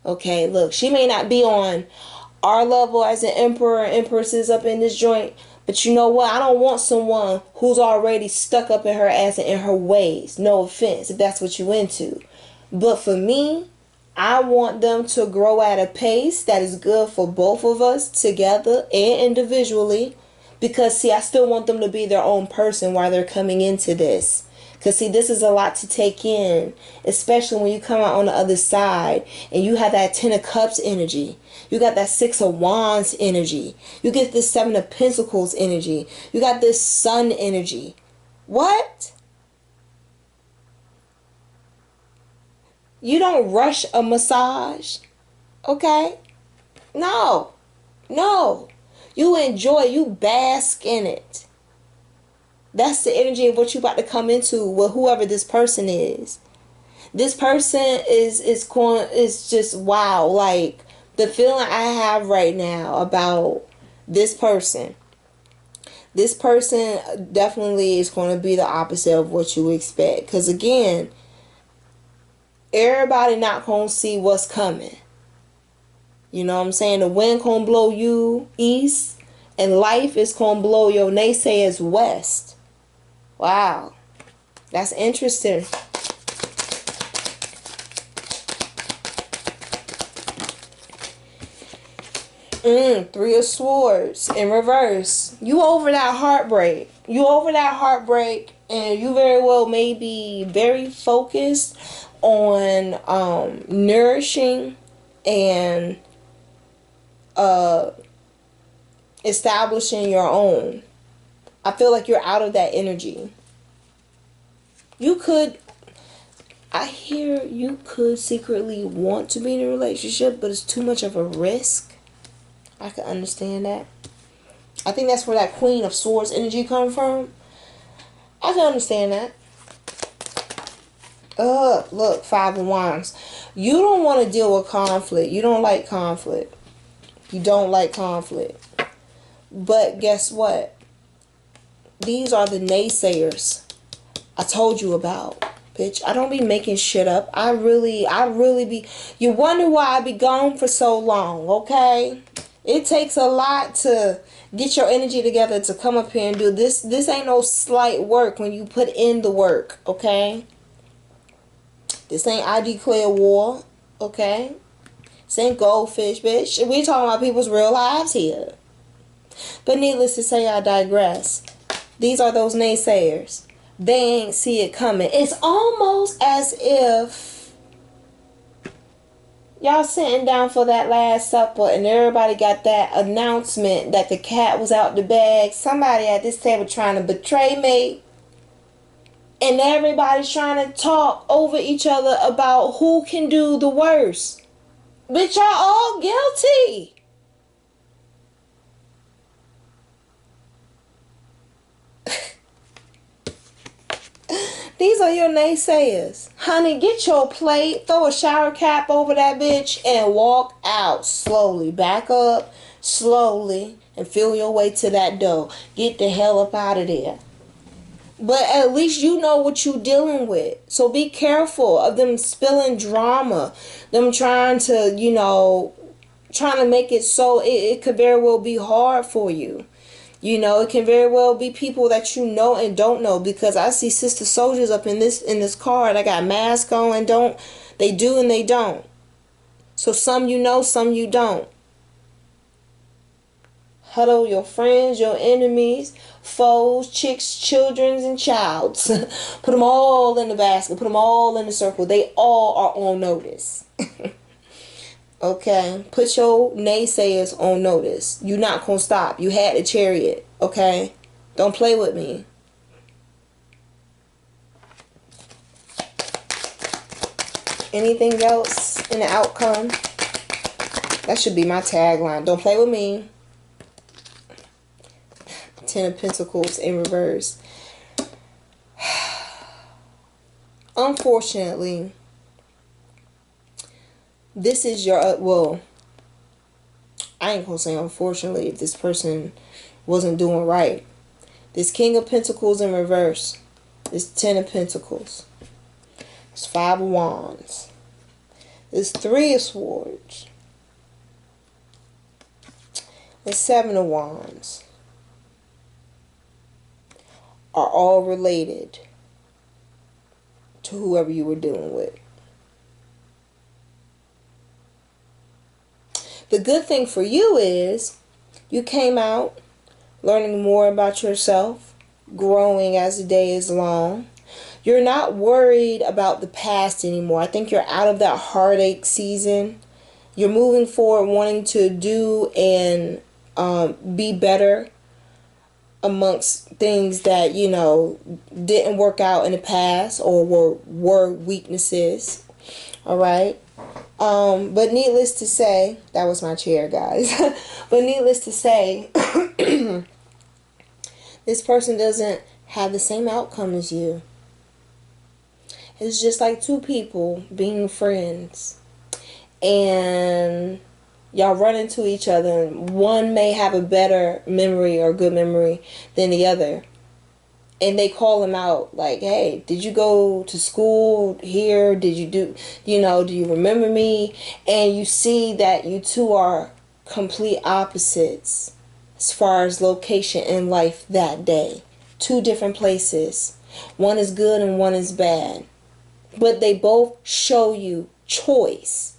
Okay, look, she may not be on our level as an emperor or empresses up in this joint, but you know what? I don't want someone who's already stuck up in her ass and in her ways. No offense if that's what you into. But for me, I want them to grow at a pace that is good for both of us together and individually. Because, see, I still want them to be their own person while they're coming into this. Because, see, this is a lot to take in, especially when you come out on the other side and you have that 10 of Cups energy. You got that 6 of Wands energy. You get this 7 of Pentacles energy. You got this Sun energy. What? You don't rush a massage, okay? No. You enjoy, you bask in it. That's the energy of what you about to come into with whoever this person is. This person is just wow. Like, the feeling I have right now about this person definitely is going to be the opposite of what you expect. Because again, everybody not going to see what's coming. You know what I'm saying? The wind going to blow you east, and life is going to blow your naysayers west. Wow. That's interesting. Three of Swords in reverse. You over that heartbreak. And you very well may be very focused on nourishing and establishing your own. I feel like you're out of that energy. I hear you could secretly want to be in a relationship, but it's too much of a risk. I can understand that. I think that's where that Queen of Swords energy comes from. I can understand that. Look, 5 of Wands. You don't want to deal with conflict. You don't like conflict. But guess what? These are the naysayers I told you about. Bitch, I don't be making shit up. I really be. You wonder why I be gone for so long, okay? It takes a lot to get your energy together to come up here and do this. This ain't no slight work when you put in the work, okay? This ain't I declare war, okay? This ain't goldfish, bitch. We talking about people's real lives here. But needless to say, I digress. These are those naysayers. They ain't see it coming. It's almost as if y'all sitting down for that Last Supper and everybody got that announcement that the cat was out the bag. Somebody at this table trying to betray me. And everybody's trying to talk over each other about who can do the worst. But y'all all guilty. These are your naysayers. Honey, get your plate, throw a shower cap over that bitch, and walk out slowly. Back up slowly and feel your way to that door. Get the hell up out of there. But at least you know what you're dealing with. So be careful of them spilling drama. Them trying to, trying to make it so it could very well be hard for you. It can very well be people that you know and don't know, because I see sister soldiers up in this car that got masks on and don't. They do and they don't. So some you know, some you don't. Huddle your friends, your enemies, foes, chicks, children, and childs. Put them all in the basket. Put them all in the circle. They all are on notice. Okay? Put your naysayers on notice. You're not going to stop. You had a chariot. Okay? Don't play with me. Anything else in the outcome? That should be my tagline. Don't play with me. Ten of Pentacles in reverse. Unfortunately, this is your, well, I ain't gonna say unfortunately if this person wasn't doing right. This King of Pentacles in reverse. This Ten of Pentacles. This Five of Wands. This Three of Swords. This Seven of Wands. Are all related to whoever you were dealing with. The good thing for you is you came out learning more about yourself, growing as the day is long. You're not worried about the past anymore. I think you're out of that heartache season. You're moving forward, wanting to do and be better amongst things that didn't work out in the past or were weaknesses. All right. But needless to say, that was my chair, guys. But needless to say, this person doesn't have the same outcome as you. It's just like two people being friends, and y'all run into each other, and one may have a better memory or good memory than the other. And they call him out like, hey, did you go to school here? Did you do you remember me? And you see that you two are complete opposites as far as location in life that day. Two different places. One is good and one is bad. But they both show you choice.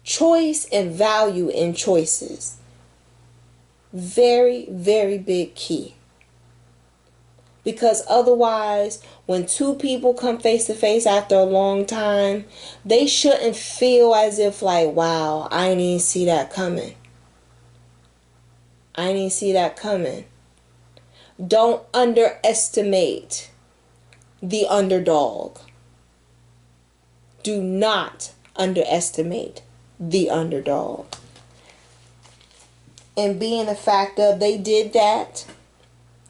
Choice and value in choices. Very, very big key. Because otherwise, when two people come face to face after a long time, they shouldn't feel as if like, wow, I didn't even see that coming. I didn't even see that coming. Don't underestimate the underdog. Do not underestimate the underdog. And being the fact of they did that,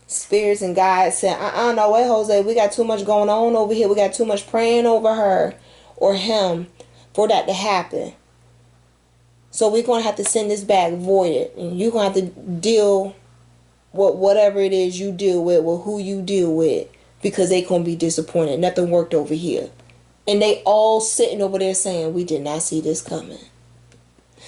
spirits and guides said, no way, Jose, we got too much going on over here. We got too much praying over her or him for that to happen. So we're going to have to send this back voided. And you're going to have to deal with whatever it is you deal with who you deal with. Because they going to be disappointed. Nothing worked over here. And they all sitting over there saying, we did not see this coming.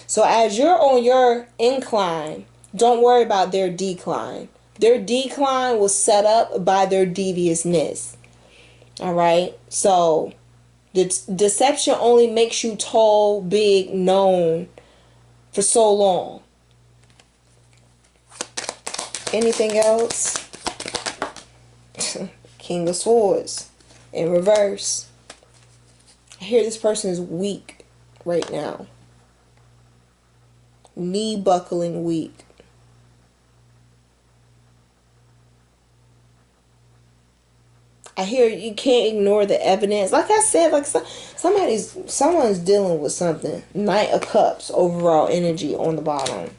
So as you're on your incline, don't worry about their decline. Their decline was set up by their deviousness. Alright? So, the deception only makes you tall, big, known for so long. Anything else? King of Swords in reverse. I hear this person is weak right now. Knee buckling weak. I hear you can't ignore the evidence. Like I said, like someone's dealing with something. Knight of Cups, overall energy on the bottom.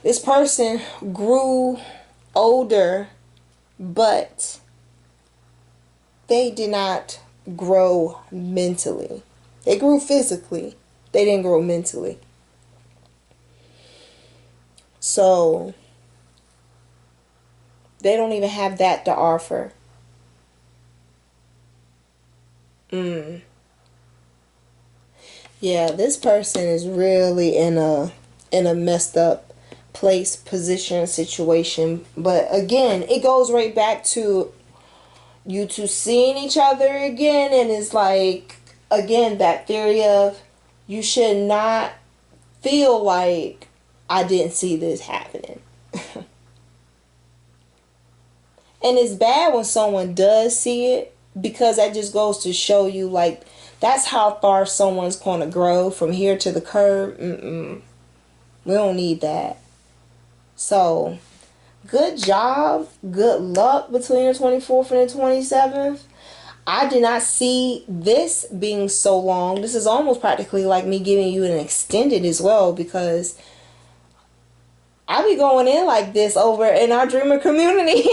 This person grew older, but they did not grow mentally. They grew physically. They didn't grow mentally. So They don't even have that to offer. Yeah, this person is really in a messed up place, position, situation. But again, it goes right back to you two seeing each other again, and it's like, again, that theory of you should not feel like I didn't see this happening. And it's bad when someone does see it, because that just goes to show you, like, that's how far someone's going to grow from here to the curb. We don't need that. So, good job. Good luck between the 24th and the 27th. I did not see this being so long. This is almost practically like me giving you an extended as well, because I be going in like this over in our dreamer community.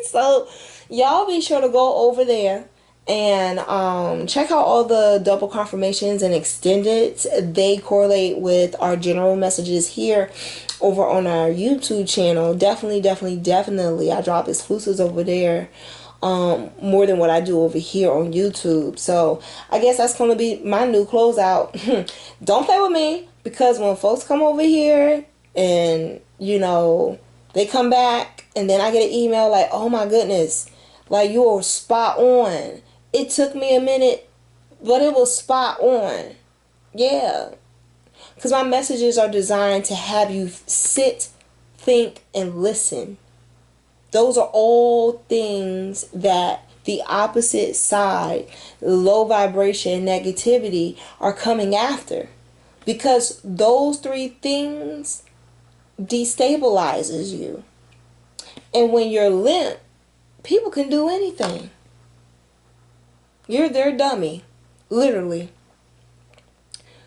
So y'all be sure to go over there and check out all the double confirmations and extendeds. They correlate with our general messages here over on our YouTube channel. Definitely I drop exclusives over there more than what I do over here on YouTube. So I guess that's going to be my new closeout. Don't play with me, because when folks come over here and, you know, they come back and then I get an email like, oh my goodness, like, you were spot on. It took me a minute, but it was spot on. Yeah. Because my messages are designed to have you sit, think, and listen. Those are all things that the opposite side, low vibration, negativity, are coming after. Because those three things destabilizes you. And when you're limp, people can do anything. You're their dummy, literally.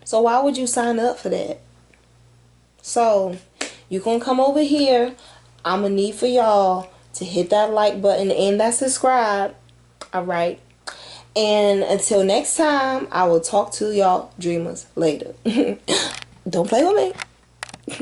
So why would you sign up for that? So you gonna come over here. I'm gonna need for y'all to hit that like button and that subscribe. Alright. And until next time, I will talk to y'all dreamers later. Don't play with me.